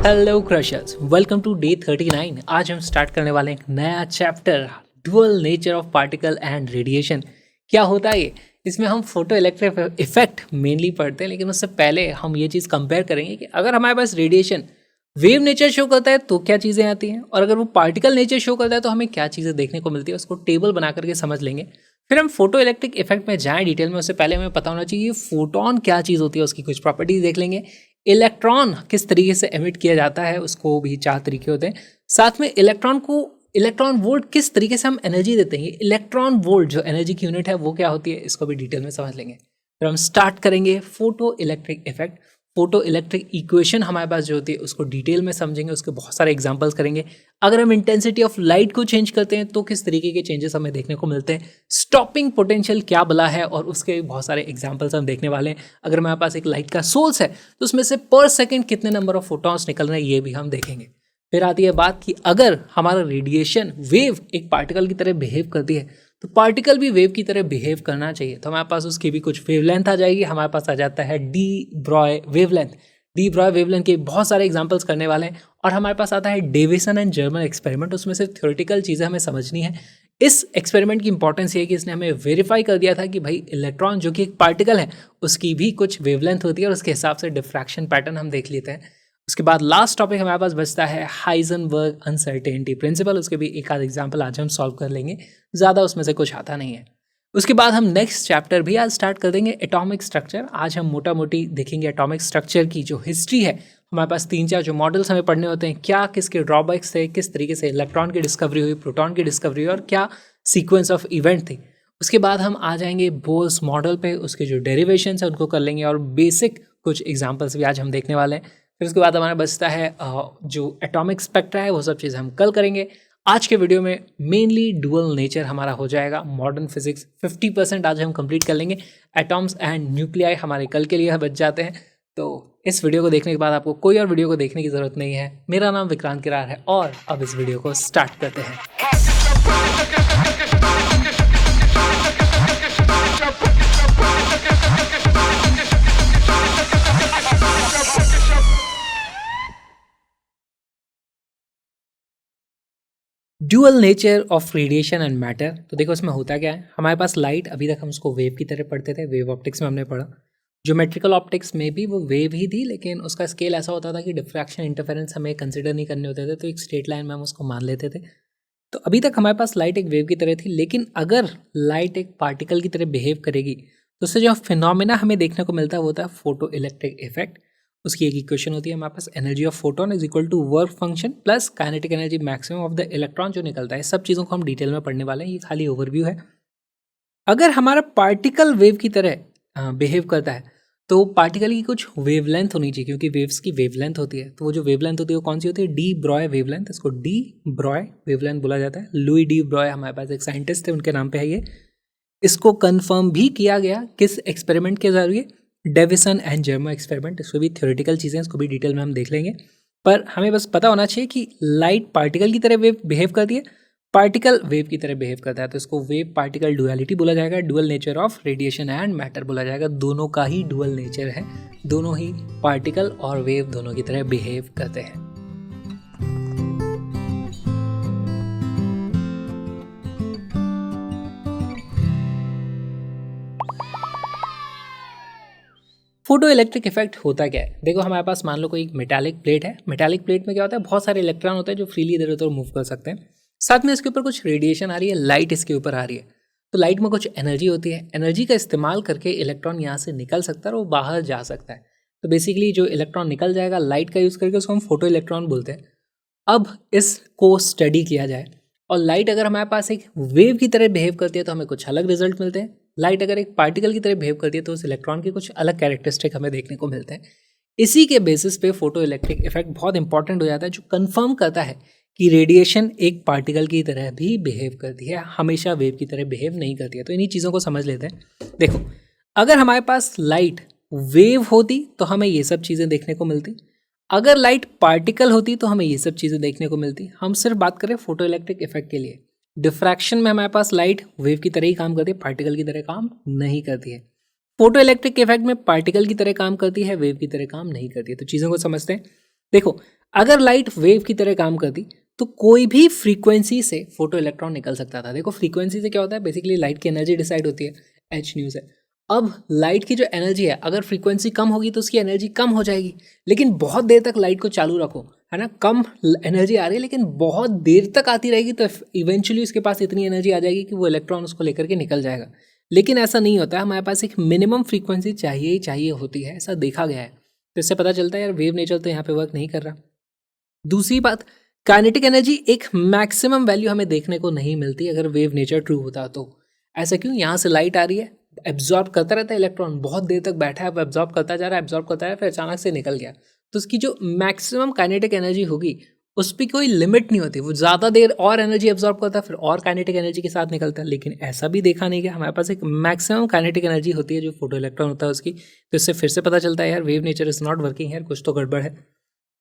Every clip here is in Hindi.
Hello crushers, welcome to day 39। आज हम स्टार्ट करने वाले हैं एक नया chapter, dual nature of particle and radiation. क्या होता है ये? इसमें हम फोटो इलेक्ट्रिक इफेक्ट मेनली पढ़ते हैं, लेकिन उससे पहले हम ये चीज़ कंपेयर करेंगे कि अगर हमारे पास रेडिएशन वेव नेचर शो करता है तो क्या चीज़ें आती हैं, और अगर वो पार्टिकल नेचर शो करता है तो हमें क्या चीज़ें देखने को मिलती है। उसको टेबल बना करके समझ लेंगे, फिर हम फोटो इलेक्ट्रिक इफेक्ट में जाएं डिटेल में। उससे पहले हमें पता होना चाहिए फोटोन क्या चीज़ होती है, उसकी कुछ प्रॉपर्टीज देख लेंगे। इलेक्ट्रॉन किस तरीके से एमिट किया जाता है, उसको भी 4 तरीके होते हैं। साथ में इलेक्ट्रॉन वोल्ट किस तरीके से हम एनर्जी देते हैं, इलेक्ट्रॉन वोल्ट जो एनर्जी की यूनिट है वो क्या होती है, इसको भी डिटेल में समझ लेंगे। फिर हम स्टार्ट करेंगे photo electric effect. Photo electric equation हमारे पास जो होती है उसको डिटेल में समझेंगे, उसके बहुत सारे एग्जांपल्स करेंगे। अगर हम इंटेंसिटी ऑफ लाइट को चेंज करते हैं तो किस तरीके के चेंजेस हमें देखने को मिलते हैं, स्टॉपिंग पोटेंशियल क्या बला है, और उसके बहुत सारे एग्जांपल्स हम देखने वाले हैं। अगर हमारे पास एक लाइट का सोर्स है तो उसमें से पर सेकेंड कितने नंबर ऑफ फोटॉन्स निकल रहे हैं, ये भी हम देखेंगे। फिर आती है बात कि अगर हमारा रेडिएशन वेव एक पार्टिकल की तरह बिहेव करती है तो पार्टिकल भी वेव की तरह बिहेव करना चाहिए। तो हमारे पास उसकी भी कुछ वेवलेंथ आ जाएगी। हमारे पास आ जाता है D Broglie wavelength. D Broglie wavelength के बहुत सारे एग्जांपल्स करने वाले हैं। और हमारे पास आता है डेविसन एंड जर्मन एक्सपेरिमेंट। उसमें से थ्योरेटिकल चीज़ें हमें समझनी है। इस एक्सपेरिमेंट की इंपॉर्टेंस ये है कि इसने हमें वेरीफाई कर दिया था कि भाई इलेक्ट्रॉन जो कि एक पार्टिकल है उसकी भी कुछ वेवलेंथ होती है, और उसके हिसाब से डिफ्रैक्शन पैटर्न हम देख लेते हैं। उसके बाद लास्ट टॉपिक हमारे पास बचता है हाइजेनबर्ग अनसर्टेनिटी प्रिंसिपल। उसके भी एक आध एग्जाम्पल आज हम सॉल्व कर लेंगे, ज़्यादा उसमें से कुछ आता नहीं है। उसके बाद हम नेक्स्ट चैप्टर भी आज स्टार्ट कर देंगे, एटॉमिक स्ट्रक्चर। आज हम मोटा मोटी देखेंगे एटॉमिक स्ट्रक्चर की जो हिस्ट्री है। हमारे पास 3-4 जो मॉडल्स हमें पढ़ने होते हैं, क्या किसके ड्रॉबैक्स थे, किस तरीके से इलेक्ट्रॉन की डिस्कवरी हुई, प्रोटॉन की डिस्कवरी हुई, और क्या सीक्वेंस ऑफ इवेंट थी। उसके बाद हम आ जाएंगे बोर्स मॉडल पे, उसके जो डेरिवेशन है उनको कर लेंगे, और बेसिक कुछ एग्जाम्पल्स भी आज हम देखने वाले हैं। फिर उसके बाद हमारा बचता है जो एटॉमिक स्पेक्ट्रा है, वो सब चीज़ हम कल करेंगे। आज के वीडियो में मेनली डुअल नेचर हमारा हो जाएगा। मॉडर्न फिजिक्स 50% आज हम कंप्लीट कर लेंगे। एटॉम्स एंड न्यूक्लियाई हमारे कल के लिए बच जाते हैं। तो इस वीडियो को देखने के बाद आपको कोई और वीडियो को देखने की ज़रूरत नहीं है। मेरा नाम विक्रांत किरार है, और अब इस वीडियो को स्टार्ट करते हैं। Dual nature of radiation and matter. तो देखो इसमें होता क्या है, हमारे पास लाइट, अभी तक हम उसको वेव की तरह पढ़ते थे, वेव ऑप्टिक्स में हमने पढ़ा। ज्योमेट्रिकल ऑप्टिक्स में भी वो वेव ही थी, लेकिन उसका स्केल ऐसा होता था कि डिफ्रैक्शन इंटरफेरेंस हमें कंसिडर नहीं करने होते थे, तो एक स्ट्रेट लाइन में हम उसको मान लेते थे। तो अभी तक हमारे पास लाइट एक वेव की तरह थी, लेकिन अगर लाइट एक पार्टिकल की तरह बिहेव करेगी तो उससे जो फिनोमिना हमें देखने को मिलता है वो होता है फोटो इलेक्ट्रिक इफेक्ट। उसकी एक इक्वेशन होती है हमारे पास, energy of photon is equal to work function plus kinetic energy maximum of the electron जो निकलता है। सब चीज़ों को हम डिटेल में पढ़ने वाले हैं, ये खाली ओवरव्यू है। अगर हमारा पार्टिकल वेव की तरह बिहेव करता है तो पार्टिकल की कुछ वेवलेंथ होनी चाहिए, क्योंकि वेव्स की वेवलेंथ होती है। तो वो जो वेवलेंथ होती है वो कौन सी होती है, डी ब्रॉय वेवलेंथ। इसको डी ब्रॉय वेवलेंथ बोला जाता है। लुई डी ब्रॉय हमारे पास एक साइंटिस्ट थे, उनके नाम पे है ये। इसको कंफर्म भी किया गया किस एक्सपेरिमेंट के जरिए, डेविसन एंड जर्मन एक्सपेरिमेंट। इसको भी थ्योरेटिकल चीज़ें, इसको भी डिटेल में हम देख लेंगे। पर हमें बस पता होना चाहिए कि लाइट पार्टिकल की तरह वेव बिहेव करती है, पार्टिकल वेव की तरह बिहेव करता है। तो इसको वेव पार्टिकल डुअलिटी बोला जाएगा, dual nature of radiation and matter बोला जाएगा। दोनों का ही डुअल नेचर है, दोनों ही पार्टिकल और वेव दोनों की तरह बिहेव करते हैं। फोटो इलेक्ट्रिक इफेक्ट होता क्या है, देखो हमारे पास मान लो कोई एक मेटालिक प्लेट है। मेटालिक प्लेट में क्या होता है, बहुत सारे इलेक्ट्रॉन होते हैं जो फ्रीली इधर उधर मूव कर सकते हैं। साथ में इसके ऊपर कुछ रेडिएशन आ रही है, लाइट इसके ऊपर आ रही है। तो लाइट में कुछ एनर्जी होती है, एनर्जी का इस्तेमाल करके इलेक्ट्रॉन यहाँ से निकल सकता है और वो बाहर जा सकता है। तो बेसिकली जो इलेक्ट्रॉन निकल जाएगा लाइट का यूज़ करके, उसको हम फोटो इलेक्ट्रॉन बोलते हैं। अब इसको स्टडी किया जाए, और लाइट अगर हमारे पास एक वेव की तरह बिहेव करती है तो हमें कुछ अलग रिजल्ट मिलते हैं। लाइट अगर एक पार्टिकल की तरह बिहेव करती है तो उस इलेक्ट्रॉन के कुछ अलग कैरेक्टरिस्टिक हमें देखने को मिलते हैं। इसी के बेसिस पे फोटो इलेक्ट्रिक इफेक्ट बहुत इंपॉर्टेंट हो जाता है, जो कंफर्म करता है कि रेडिएशन एक पार्टिकल की तरह भी बिहेव करती है, हमेशा वेव की तरह बिहेव नहीं करती है। तो इन्हीं चीज़ों को समझ लेते हैं। देखो अगर हमारे पास लाइट वेव होती तो हमें ये सब चीज़ें देखने को मिलती, अगर लाइट पार्टिकल होती तो हमें ये सब चीज़ें देखने को मिलती। हम सिर्फ बात करें फोटो इलेक्ट्रिक इफेक्ट के लिए, डिफ्रैक्शन में हमारे पास लाइट वेव की तरह ही काम करती है, पार्टिकल की तरह काम नहीं करती है। फोटो इलेक्ट्रिक इफेक्ट में पार्टिकल की तरह काम करती है, वेव की तरह काम नहीं करती है। तो चीज़ों को समझते हैं। देखो, अगर लाइट वेव की तरह काम करती तो कोई भी फ्रीक्वेंसी से फोटो इलेक्ट्रॉन निकल सकता था। देखो, फ्रीक्वेंसी से क्या होता है, बेसिकली लाइट की एनर्जी डिसाइड होती है एच न्यू से। अब लाइट की जो एनर्जी है, अगर फ्रीक्वेंसी कम होगी तो उसकी एनर्जी कम हो जाएगी। लेकिन बहुत देर तक लाइट को चालू रखो, है ना, कम एनर्जी आ रही है लेकिन बहुत देर तक आती रहेगी, तो इवेंचुअली उसके पास इतनी एनर्जी आ जाएगी कि वो इलेक्ट्रॉन उसको लेकर के निकल जाएगा। लेकिन ऐसा नहीं होता है, हमारे पास एक मिनिमम फ्रीक्वेंसी चाहिए ही चाहिए होती है, ऐसा देखा गया है। तो इससे पता चलता है यार वेव नेचर तो यहाँ पे वर्क नहीं कर रहा। दूसरी बात, काइनेटिक एनर्जी एक मैक्सिमम वैल्यू हमें देखने को नहीं मिलती अगर वेव नेचर ट्रू होता तो। ऐसा क्यों? यहाँ से लाइट आ रही है, एब्जॉर्ब करता रहता है इलेक्ट्रॉन, बहुत देर तक बैठा है, एब्जॉर्ब करता जा रहा है, एब्जॉर्ब करता है, फिर अचानक से निकल गया। तो उसकी जो मैक्सिमम काइनेटिक एनर्जी होगी उस पर कोई लिमिट नहीं होती, वो ज़्यादा देर और एनर्जी एब्जॉर्ब करता है, फिर और काइनेटिक एनर्जी के साथ निकलता है। लेकिन ऐसा भी देखा नहीं गया, हमारे पास एक मैक्सिमम काइनेटिक एनर्जी होती है जो फोटो इलेक्ट्रॉन होता है उसकी। तो इससे फिर से पता चलता है यार wave nature is not working है, कुछ तो गड़बड़ है।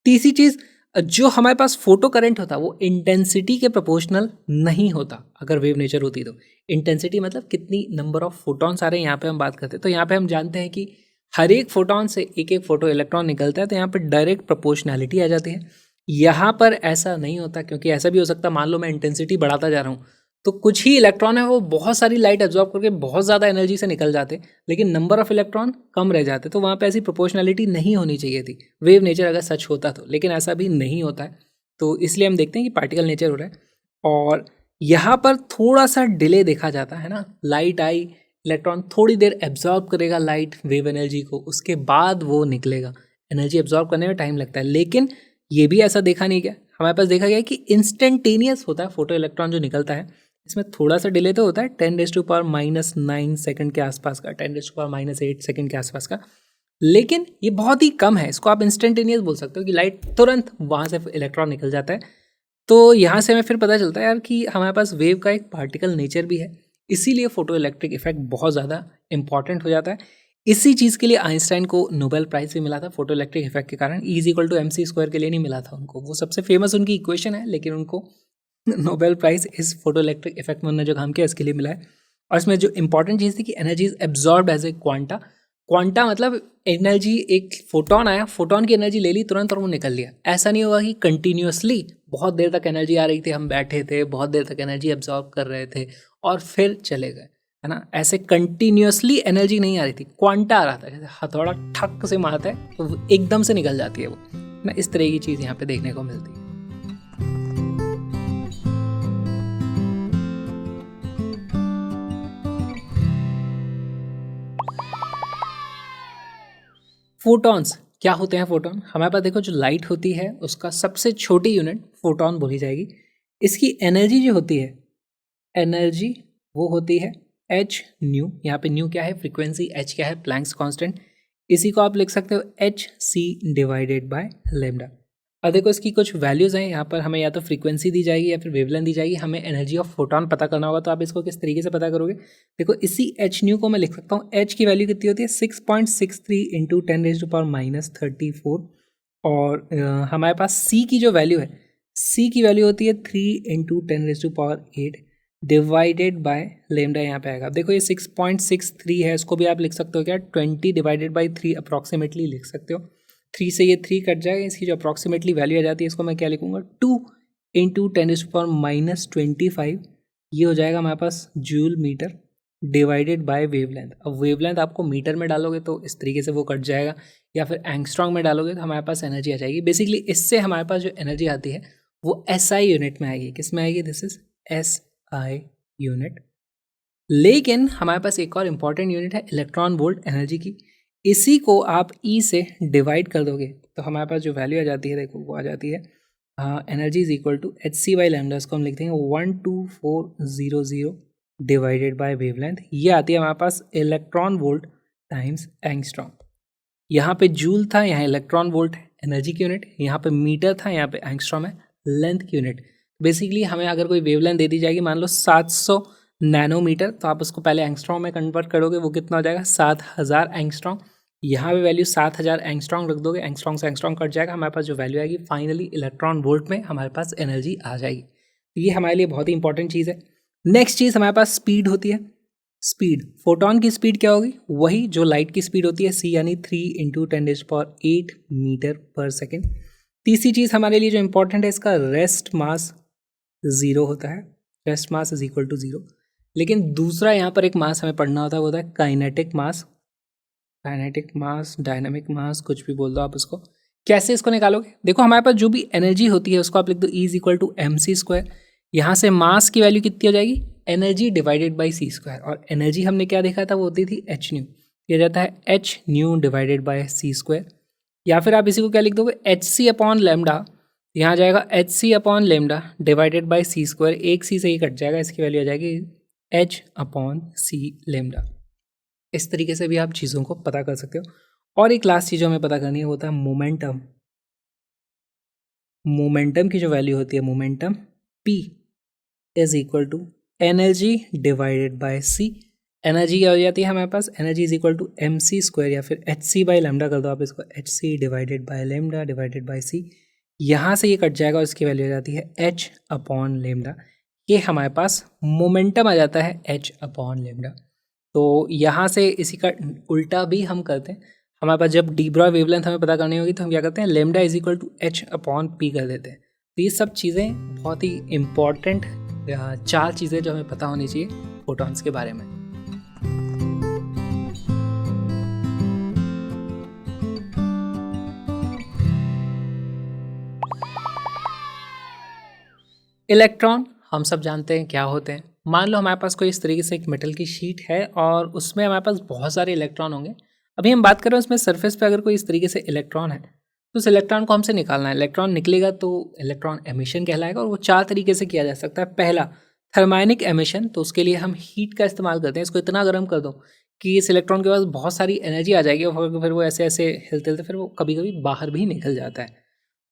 तीसरी चीज़, जो हमारे पास फोटो करंट होता वो इंटेंसिटी के प्रोपोर्शनल नहीं होता अगर वेव नेचर होती तो। इंटेंसिटी मतलब कितनी नंबर ऑफ फोटॉन्स आ रहे हैं, यहाँ पे हम बात करते हैं। तो यहाँ पे हम जानते हैं कि हर एक फोटॉन से एक एक फोटो इलेक्ट्रॉन निकलता है, तो यहाँ पे डायरेक्ट प्रोपोर्शनैलिटी आ जाती है। यहाँ पर ऐसा नहीं होता, क्योंकि ऐसा भी हो सकता है, मान लो मैं इंटेंसिटी बढ़ाता जा रहा हूँ तो कुछ ही इलेक्ट्रॉन है वो बहुत सारी लाइट एब्जॉर्ब करके बहुत ज़्यादा एनर्जी से निकल जाते, लेकिन नंबर ऑफ इलेक्ट्रॉन कम रह जाते। तो वहाँ पे ऐसी प्रोपोर्शनैलिटी नहीं होनी चाहिए थी वेव नेचर अगर सच होता तो, लेकिन ऐसा भी नहीं होता है। तो इसलिए हम देखते हैं कि पार्टिकल नेचर हो रहा है। और यहाँ पर थोड़ा सा डिले देखा जाता है ना, लाइट आई, इलेक्ट्रॉन थोड़ी देर एब्जॉर्ब करेगा लाइट वेव एनर्जी को, उसके बाद वो निकलेगा। एनर्जी एब्जॉर्ब करने में टाइम लगता है, लेकिन ये भी ऐसा देखा नहीं गया। हमारे पास देखा गया कि इंस्टेंटेनियस होता है फोटो इलेक्ट्रॉन जो निकलता है। इसमें थोड़ा सा डिले तो होता है, 10⁻⁻9 सेकंड के आसपास का, 10⁻8 सेकंड के आसपास का, लेकिन ये बहुत ही कम है। इसको आप इंस्टेंटेनियस बोल सकते हो कि लाइट तुरंत वहाँ से इलेक्ट्रॉन निकल जाता है। तो यहाँ से हमें फिर पता चलता है यार कि हमारे पास वेव का एक पार्टिकल नेचर भी है, इसीलिए फोटो इलेक्ट्रिक इफेक्ट बहुत ज़्यादा इंपॉर्टेंट हो जाता है। इसी चीज़ के लिए आइंस्टाइन को नोबेल प्राइज़ भी मिला था फोटो इलेक्ट्रिक इफेक्ट के कारण। E=mc² के लिए नहीं मिला था उनको, वो सबसे फेमस उनकी इक्वेशन है, लेकिन उनको नोबेल प्राइज़ इस फोटो इलेक्ट्रिक इफेक्ट में उन्होंने जो काम किया इसके लिए मिला है। और इसमें जो इंपॉर्टेंट चीज़ थी कि energy is absorb as a quanta. Quanta मतलब एनर्जी, एक फोटोन आया, फोटोन की एनर्जी ले ली तुरंत और वो निकल लिया। ऐसा नहीं होगा कि कंटिन्यूसली बहुत देर तक एनर्जी आ रही थी, हम बैठे थे, बहुत देर तक एनर्जी एब्जॉर्ब कर रहे थे और फिर चले गए, है ना। ऐसे कंटिन्यूसली एनर्जी नहीं आ रही थी, क्वांटा आ रहा था, जैसे हथौड़ा ठक से मारता है तो वो एकदम से निकल जाती है वो, ना। इस तरह की चीज़ यहाँ पे देखने को मिलती है। फोटॉन्स क्या होते हैं? फोटोन हमारे पास देखो, जो लाइट होती है उसका सबसे छोटी यूनिट फोटोन बोली जाएगी। इसकी एनर्जी जो होती है, एनर्जी वो होती है एच न्यू। यहाँ पे न्यू क्या है? फ्रीक्वेंसी। एच क्या है? Planck's constant. इसी को आप लिख सकते हो hc/λ। अब देखो इसकी कुछ वैल्यूज़ हैं, यहाँ पर हमें या तो फ्रीक्वेंसी दी जाएगी या फिर वेवलेंथ दी जाएगी। हमें एनर्जी ऑफ फोटोन पता करना होगा, तो आप इसको किस तरीके से पता करोगे? देखो, इसी एच न्यू को मैं लिख सकता हूँ, एच की वैल्यू कितनी होती है? 6.63 × 10⁻⁻⁻⁻। और हमारे पास सी की जो वैल्यू है, सी की वैल्यू होती है 3 × 10⁸ डिवाइडेड बाय लेमडा यहाँ पे आएगा। देखो ये 6.63 है, इसको भी आप लिख सकते हो क्या? 20/3 अप्रॉक्सीमेटली लिख सकते हो। 3 से ये 3 कट जाएगा, इसकी जो अप्रॉक्सीमेटली वैल्यू आ जाती है इसको मैं क्या लिखूंगा? 2 × 10⁻⁻25। ये हो जाएगा हमारे पास joule metre divided by wavelength. अब वेवलेंथ आपको मीटर में डालोगे तो इस तरीके से वो कट जाएगा, या फिर एंगस्ट्रॉन्ग में डालोगे तो हमारे पास एनर्जी आ जाएगी। बेसिकली इससे हमारे पास जो एनर्जी आती है वो SI यूनिट में आएगी। किस में आएगी? This is SI unit. लेकिन हमारे पास एक और इम्पॉर्टेंट यूनिट है इलेक्ट्रॉन वोल्ट एनर्जी की। इसी को आप E से डिवाइड कर दोगे तो हमारे पास जो वैल्यू आ जाती है, देखो वो आ जाती है energy is equal to hc/λ। इसको हम लिख देंगे 12400 डिवाइडेड बाय वेवलेंथ। ये आती है हमारे पास इलेक्ट्रॉन वोल्ट टाइम्स एंगस्ट्रॉम। यहाँ पे जूल था, यहाँ इलेक्ट्रॉन वोल्ट एनर्जी की यूनिट, यहाँ पे मीटर था, यहाँ पे एंगस्ट्रॉम है लेंथ की यूनिट। बेसिकली हमें अगर कोई वेवलेंथ दे दी जाएगी, मान लो 700 नैनोमीटर, तो आप उसको पहले एंगस्ट्रॉम में कन्वर्ट करोगे, वो कितना हो जाएगा? 7000 एंगस्ट्रॉम। यहाँ पे वैल्यू 7000 एंगस्ट्रॉम रख दोगे, एंगस्ट्रॉम से एंगस्ट्रॉम कट जाएगा, हमारे पास जो वैल्यू आएगी फाइनली इलेक्ट्रॉन वोल्ट में हमारे पास एनर्जी आ जाएगी। तो ये हमारे लिए बहुत ही इंपॉर्टेंट चीज़ है। नेक्स्ट चीज़ हमारे पास स्पीड होती है। स्पीड, फोटोन की स्पीड क्या होगी, वही जो लाइट की स्पीड होती है c, यानी 3 × 10⁸ मीटर पर सेकेंड। तीसरी चीज़ हमारे लिए जो इंपॉर्टेंट है, इसका रेस्ट मास 0 होता है, rest mass is equal to 0। लेकिन दूसरा यहाँ पर एक मास हमें पढ़ना होता है, वो होता है काइनेटिक मास। काइनेटिक मास, डायनामिक मास, कुछ भी बोल दो आप उसको। कैसे इसको निकालोगे, देखो हमारे पास जो भी एनर्जी होती है उसको आप लिख दो E is equal to mc²। यहाँ से मास की वैल्यू कितनी हो जाएगी, एनर्जी डिवाइडेड बाई c², और एनर्जी हमने क्या देखा था, वो होती थी h न्यू, ये जाता है h nu divided by c²। या फिर आप इसी को क्या लिख दोगे, hc अपॉन लैम्डा, यहाँ जाएगा hc upon lambda divided by c², एक c से ही कट जाएगा, इसकी वैल्यू आ जाएगी h अपॉन c लैम्डा। इस तरीके से भी आप चीज़ों को पता कर सकते हो। और एक लास्ट चीज़ हमें पता करनी है, वो होता है मोमेंटम। मोमेंटम की जो वैल्यू होती है, momentum p is equal to energy divided by c। Energy क्या हो जाती है हमारे पास, energy is equal to mc², या फिर hc बाई लैम्डा कर दो आप इसको, hc divided by lambda divided by c। यहाँ से ये कट जाएगा और इसकी वैल्यू आ जाती है h अपॉन लैम्डा। ये हमारे पास मोमेंटम आ जाता है h अपॉन लैम्डा। तो यहाँ से इसी का उल्टा भी हम करते हैं, हमारे पास जब डी ब्रॉय वेवलेंथ हमें पता करनी होगी तो हम क्या करते हैं, lambda is equal to h upon p कर देते हैं। तो ये सब चीज़ें बहुत ही इम्पॉर्टेंट 4 चीज़ें जो हमें पता होनी चाहिए फोटॉन्स के बारे में। इलेक्ट्रॉन हम सब जानते हैं क्या होते हैं। मान लो हमारे पास कोई इस तरीके से एक मेटल की शीट है और उसमें हमारे पास बहुत सारे इलेक्ट्रॉन होंगे। अभी हम बात कर रहे हैं उसमें सरफेस पे अगर कोई इस तरीके से इलेक्ट्रॉन है तो उस इलेक्ट्रॉन को हमसे निकालना है। इलेक्ट्रॉन निकलेगा तो इलेक्ट्रॉन एमिशन कहलाएगा, और वो 4 तरीके से किया जा सकता है। पहला, थर्माइनिक एमिशन, तो उसके लिए हम हीट का इस्तेमाल करते हैं। इसको इतना गर्म कर दो कि इस इलेक्ट्रॉन के पास बहुत सारी एनर्जी आ जाएगी और फिर वो ऐसे ऐसे हिलते हिलते फिर वो कभी कभी बाहर भी निकल जाता है।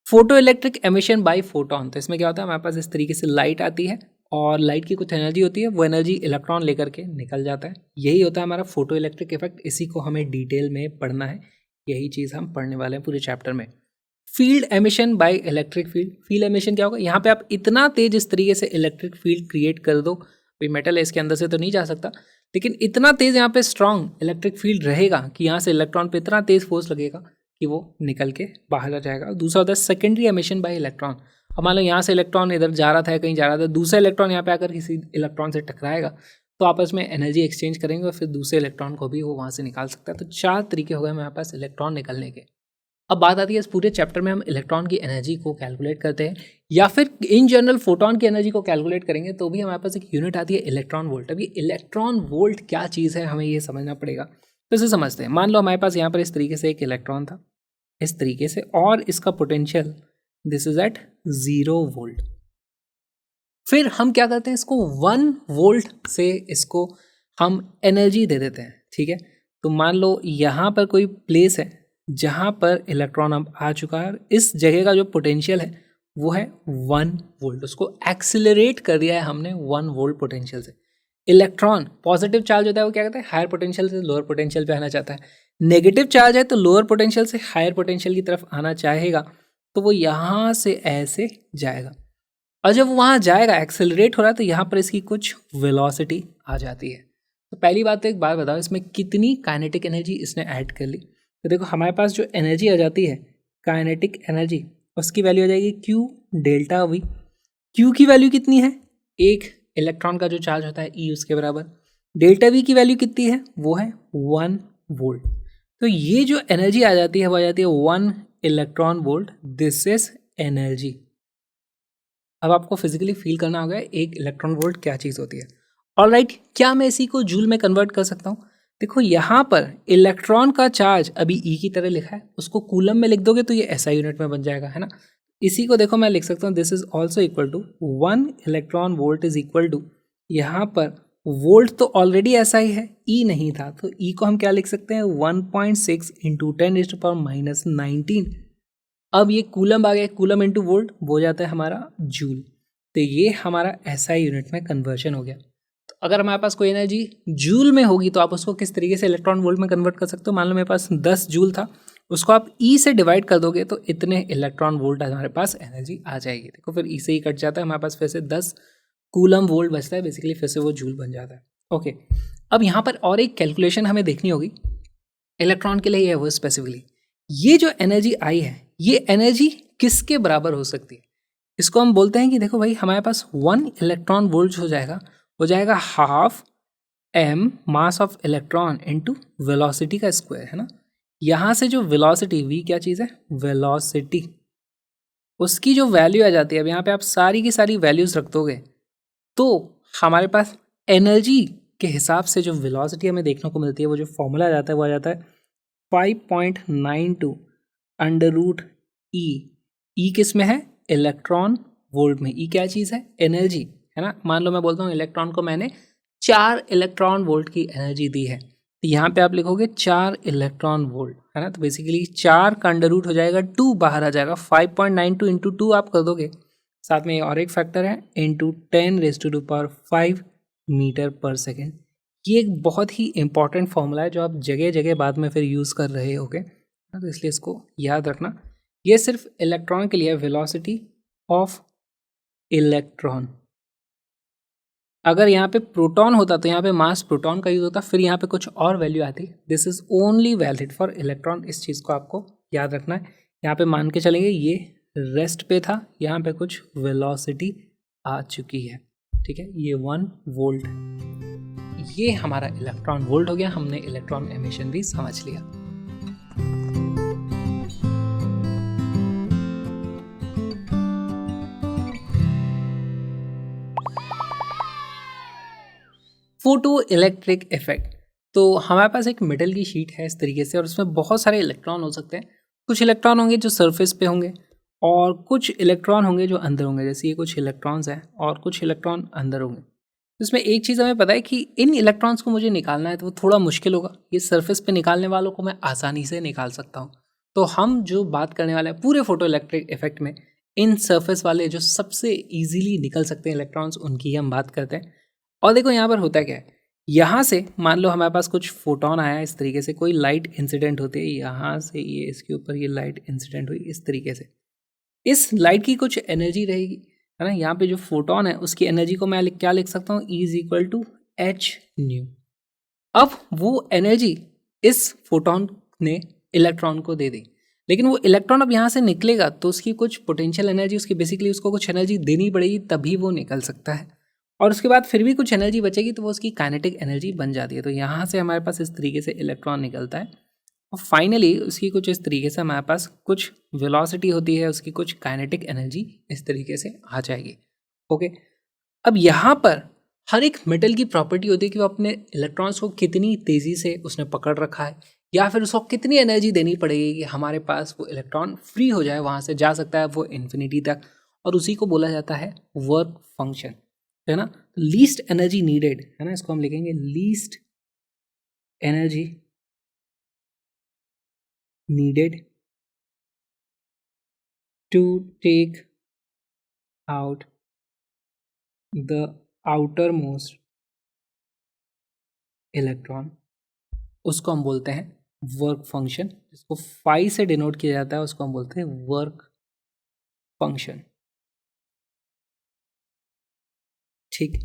Photo electric emission by photon, तो इसमें क्या होता है, हमारे पास इस तरीके से लाइट आती है और लाइट की कुछ एनर्जी होती है, वो एनर्जी इलेक्ट्रॉन लेकर के निकल जाता है। यही होता है हमारा फोटो इलेक्ट्रिक इफेक्ट। इसी को हमें डिटेल में पढ़ना है, यही चीज़ हम पढ़ने वाले हैं पूरे चैप्टर में। Field emission by electric field, field emission क्या होगा, यहाँ पे आप इतना तेज इस तरीके से इलेक्ट्रिक फील्ड क्रिएट कर दो, भाई मेटल है इसके अंदर से तो नहीं जा सकता, लेकिन इतना तेज यहाँ पे स्ट्रॉन्ग इलेक्ट्रिक फील्ड रहेगा कि यहाँ से इलेक्ट्रॉन पे इतना तेज फोर्स लगेगा कि वो निकल के बाहर आ जाएगा। दूसरा होता है सेकेंडरी एमिशन बाय इलेक्ट्रॉन। अब मान लो यहाँ से इलेक्ट्रॉन इधर जा रहा था, कहीं जा रहा था, दूसरा इलेक्ट्रॉन यहाँ पे आकर किसी इलेक्ट्रॉन से टकराएगा तो आपस में एनर्जी एक्सचेंज करेंगे और फिर दूसरे इलेक्ट्रॉन को भी वो वहाँ से निकाल सकता है। तो 4 तरीके हो गए हमारे पास इलेक्ट्रॉन निकलने के। अब बात आती है इस पूरे चैप्टर में हम इलेक्ट्रॉन की एनर्जी को कैलकुलेट करते हैं या फिर इन जनरल फोटोन की एनर्जी को कैलकुलेट करेंगे, तो भी हमारे पास एक यूनिट आती है इलेक्ट्रॉन वोल्ट। अब ये इलेक्ट्रॉन वोल्ट क्या चीज़ है, हमें ये समझना पड़ेगा। तो इसे समझते हैं। मान लो हमारे पास यहाँ पर इस तरीके से एक इलेक्ट्रॉन था, इस तरीके से, और इसका potential this is at 0 volt. फिर हम क्या करते हैं, इसको 1 वोल्ट से इसको हम एनर्जी दे देते हैं, ठीक है। तो मान लो यहाँ पर कोई प्लेस है जहाँ पर इलेक्ट्रॉन अब आ चुका है, इस जगह का जो पोटेंशियल है वो है 1 वोल्ट। उसको एक्सिलरेट कर दिया है हमने 1 वोल्ट पोटेंशियल से। इलेक्ट्रॉन पॉजिटिव चार्ज होता है, वो क्या कहते हैं, हायर पोटेंशियल से लोअर पोटेंशियल पे आना चाहता है। नेगेटिव चार्ज है तो लोअर पोटेंशियल से हायर पोटेंशियल की तरफ आना चाहेगा, तो वो यहाँ से ऐसे जाएगा, और जब वहाँ जाएगा एक्सेलरेट हो रहा है तो यहाँ पर इसकी कुछ वेलोसिटी आ जाती है। तो पहली बात तो एक बात बताओ, इसमें कितनी काइनेटिक एनर्जी इसने ऐड कर ली। तो देखो हमारे पास जो एनर्जी आ जाती है काइनेटिक एनर्जी, उसकी वैल्यू आ जाएगी Q डेल्टा V। Q की वैल्यू कितनी है, एक इलेक्ट्रॉन का जो चार्ज होता है E उसके बराबर। डेल्टा V की वैल्यू कितनी है, वो है 1 वोल्ट। तो ये जो एनर्जी आ जाती है वो आ जाती है 1 electron volt. This is energy. अब आपको फिजिकली फील करना होगा एक इलेक्ट्रॉन वोल्ट क्या चीज़ होती है। ऑलराइट, क्या मैं इसी को जूल में कन्वर्ट कर सकता हूँ। देखो यहाँ पर इलेक्ट्रॉन का चार्ज अभी E की तरह लिखा है, उसको कूलम में लिख दोगे तो ये SI यूनिट में बन जाएगा, है ना। इसी को देखो मैं लिख सकता हूँ, this is also equal to 1 electron volt is equal to, यहाँ पर वोल्ट तो ऑलरेडी SI है, E नहीं था, तो E को हम क्या लिख सकते हैं 1.6 इंटू 10⁻⁻19। अब ये कूलम आ गया, कूलम इंटू वोल्ट वो हो जाता है हमारा जूल। तो ये हमारा SI यूनिट में कन्वर्शन हो गया। तो अगर हमारे पास कोई एनर्जी जूल में होगी तो आप उसको किस तरीके से इलेक्ट्रॉन वोल्ट में कन्वर्ट कर सकते हो। मान लो मेरे पास 10 जूल था, उसको आप E से डिवाइड कर दोगे तो इतने इलेक्ट्रॉन वोल्ट हमारे पास एनर्जी आ जाएगी। देखो फिर E से ही कट जाता है, हमारे पास फिर से 10 कूलम वोल्ट बचता है, बेसिकली फिर से वो जूल बन जाता है। ओके, अब यहाँ पर और एक कैलकुलेशन हमें देखनी होगी, इलेक्ट्रॉन के लिए ही है वो स्पेसिफिकली। ये जो एनर्जी आई है, ये एनर्जी किसके बराबर हो सकती है? इसको हम बोलते हैं कि देखो भाई, हमारे पास 1 इलेक्ट्रॉन वोल्ट हो जाएगा half m mass of electron into velocity का स्क्वायर, है ना। यहाँ से जो वेलोसिटी, v क्या चीज़ है? वेलोसिटी, उसकी जो वैल्यू आ जाती है, अब यहाँ पे आप सारी की सारी वैल्यूज रख दोगे तो हमारे पास एनर्जी के हिसाब से जो वेलोसिटी हमें देखने को मिलती है, वो जो फॉर्मूला आ जाता है वो आ जाता है 5.92 अंडर रूट ई। ई किस में है? इलेक्ट्रॉन वोल्ट में। ई क्या चीज़ है? एनर्जी, है ना। मान लो मैं बोलता हूँ इलेक्ट्रॉन को मैंने 4 इलेक्ट्रॉन वोल्ट की एनर्जी दी है, तो यहाँ पे आप लिखोगे 4 इलेक्ट्रॉन वोल्ट, है ना। तो बेसिकली 4 का अंडर रूट हो जाएगा 2 बाहर आ जाएगा, 5.92 इंटू 2 आप कर दोगे, साथ में और एक फैक्टर है इंटू 10⁵ मीटर पर सेकेंड। ये एक बहुत ही इंपॉर्टेंट फॉर्मूला है जो आप जगह जगह बाद में फिर यूज़ कर रहे होगे, तो इसलिए इसको याद रखना। ये सिर्फ इलेक्ट्रॉन के लिए, वेलोसिटी ऑफ इलेक्ट्रॉन। अगर यहाँ पे प्रोटॉन होता तो यहाँ पे मास प्रोटॉन का यूज होता, फिर यहाँ पे कुछ और वैल्यू आती। This is only valid for electron. इस चीज़ को आपको याद रखना है। यहाँ पे मान के चलेंगे ये रेस्ट पे था, यहाँ पे कुछ वेलोसिटी आ चुकी है, ठीक है। ये 1 वोल्ट, ये हमारा इलेक्ट्रॉन वोल्ट हो गया। हमने इलेक्ट्रॉन एमिशन भी समझ लिया। Photo electric effect. तो हमारे पास एक मेटल की शीट है इस तरीके से, और उसमें बहुत सारे इलेक्ट्रॉन हो सकते हैं। कुछ इलेक्ट्रॉन होंगे जो सरफेस पे होंगे, और कुछ इलेक्ट्रॉन होंगे जो अंदर होंगे। जैसे ये कुछ इलेक्ट्रॉन्स हैं और कुछ इलेक्ट्रॉन अंदर होंगे। इसमें एक चीज़ हमें पता है कि इन इलेक्ट्रॉन्स को मुझे निकालना है तो वो थोड़ा मुश्किल होगा। ये सरफेस पे निकालने वालों को मैं आसानी से निकाल सकता हूँ। तो हम जो बात करने वाले हैं पूरे फोटो इलेक्ट्रिक इफेक्ट में, इन सरफेस वाले जो सबसे ईजिली निकल सकते हैं इलेक्ट्रॉन्स, उनकी हम बात करते हैं। और देखो यहाँ पर होता क्या है, यहाँ से मान लो हमारे पास कुछ फोटोन आया इस तरीके से, कोई लाइट इंसिडेंट होती है यहाँ से, ये इसके ऊपर ये लाइट इंसिडेंट हुई इस तरीके से। इस लाइट की कुछ एनर्जी रहेगी, है ना। यहाँ पे जो फोटोन है उसकी एनर्जी को मैं क्या लिख सकता हूँ? E is to H nu. अब वो एनर्जी इस फोटोन ने इलेक्ट्रॉन को दे दी, लेकिन वो इलेक्ट्रॉन अब यहाँ से निकलेगा तो उसकी कुछ पोटेंशियल एनर्जी, उसकी बेसिकली उसको कुछ एनर्जी देनी पड़ेगी तभी वो निकल सकता है। और उसके बाद फिर भी कुछ एनर्जी बचेगी तो वो उसकी काइनेटिक एनर्जी बन जाती है। तो यहाँ से हमारे पास इस तरीके से इलेक्ट्रॉन निकलता है, और फाइनली उसकी कुछ इस तरीके से हमारे पास कुछ वेलोसिटी होती है, उसकी कुछ काइनेटिक एनर्जी इस तरीके से आ जाएगी। ओके, अब यहाँ पर हर एक मेटल की प्रॉपर्टी होती है कि वो अपने इलेक्ट्रॉन्स को कितनी तेज़ी से उसने पकड़ रखा है, या फिर उसको कितनी एनर्जी देनी पड़ेगी कि हमारे पास वो इलेक्ट्रॉन फ्री हो जाए, वहाँ से जा सकता है वो इन्फिनिटी तक, और उसी को बोला जाता है वर्क फंक्शन, है ना। लीस्ट एनर्जी नीडेड, है ना, इसको हम लिखेंगे least energy needed to take out the outermost electron, उसको हम बोलते हैं वर्क फंक्शन। जिसको फाई से डिनोट किया जाता है उसको हम बोलते हैं वर्क फंक्शन। ठीक,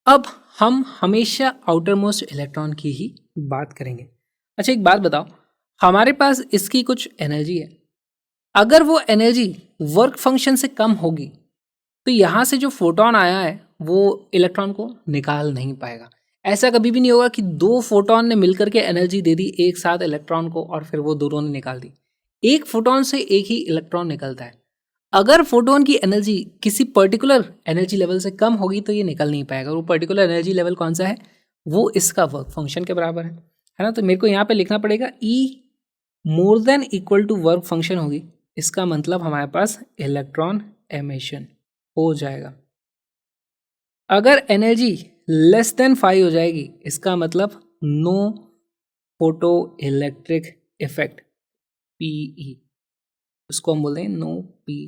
अब हम हमेशा आउटर मोस्ट इलेक्ट्रॉन की ही बात करेंगे। अच्छा, एक बात बताओ, हमारे पास इसकी कुछ एनर्जी है, अगर वो एनर्जी वर्क फंक्शन से कम होगी तो यहाँ से जो फोटोन आया है वो इलेक्ट्रॉन को निकाल नहीं पाएगा। ऐसा कभी भी नहीं होगा कि 2 फोटोन ने मिलकर के एनर्जी दे दी एक साथ इलेक्ट्रॉन को और फिर वो दोनों ने निकाल दी। एक फोटोन से एक ही इलेक्ट्रॉन निकलता है। अगर फोटोन की एनर्जी किसी पर्टिकुलर एनर्जी लेवल से कम होगी तो ये निकल नहीं पाएगा। वो पर्टिकुलर एनर्जी लेवल कौन सा है? वो इसका वर्क फंक्शन के बराबर है ना। तो मेरे को यहाँ पे लिखना पड़ेगा E more than equal to work function होगी, इसका मतलब हमारे पास इलेक्ट्रॉन एमिशन हो जाएगा। अगर एनर्जी लेस देन 5 हो जाएगी, इसका मतलब no photoelectric effect, PE, उसको हम बोलते हैं no P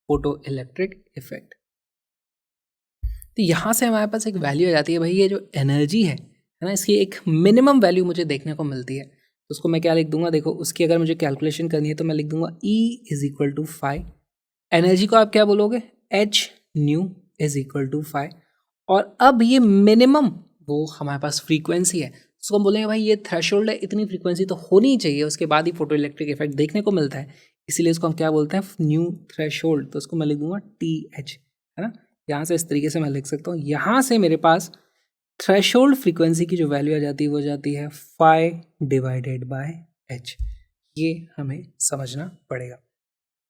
photoelectric effect. तो यहाँ से हमारे पास एक वैल्यू आ जाती है, भाई ये जो एनर्जी है ना, इसकी एक मिनिमम वैल्यू मुझे देखने को मिलती है। तो उसको मैं क्या लिख दूंगा, देखो उसकी अगर मुझे कैलकुलेशन करनी है तो मैं लिख दूंगा E is equal to 5। Energy को आप क्या बोलोगे? H nu is equal to 5। और अब ये मिनिमम वो हमारे पास फ्रीक्वेंसी है, उसको हम बोलेंगे भाई ये थ्रेशोल्ड है, इतनी फ्रीक्वेंसी तो होनी ही चाहिए, उसके बाद ही फोटो इलेक्ट्रिक इफेक्ट देखने को मिलता है, इसीलिए इसको हम क्या बोलते हैं, न्यू थ्रेशोल्ड। तो उसको मैं लिख दूंगा TH, है ना। यहाँ से इस तरीके से मैं लिख सकता हूँ, यहाँ से मेरे पास थ्रेशोल्ड फ्रीक्वेंसी की जो वैल्यू आ जाती है वो जाती है φ/h। ये हमें समझना पड़ेगा।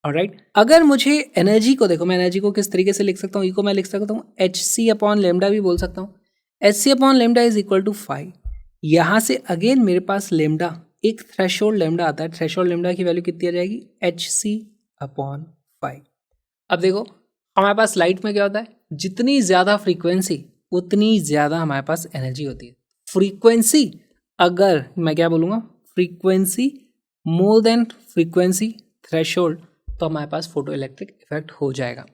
ऑलराइट, अगर मुझे एनर्जी को देखो, मैं एनर्जी को किस तरीके से लिख सकता हूँ, को मैं लिख सकता हूँ hc/λ भी बोल सकता हूँ। hc/λ is equal to five. यहाँ से अगेन मेरे पास लेमडा, एक थ्रेशोल्ड लेमडा आता है, थ्रेशोल्ड लेमडा की वैल्यू कितनी आ जाएगी, hc/5। अब देखो हमारे पास लाइट में क्या होता है, जितनी ज़्यादा फ्रीक्वेंसी उतनी ज़्यादा हमारे पास एनर्जी होती है। फ्रीक्वेंसी, अगर मैं क्या बोलूँगा, frequency more than frequency threshold, तो हमारे पास फोटो इलेक्ट्रिक इफेक्ट हो जाएगा।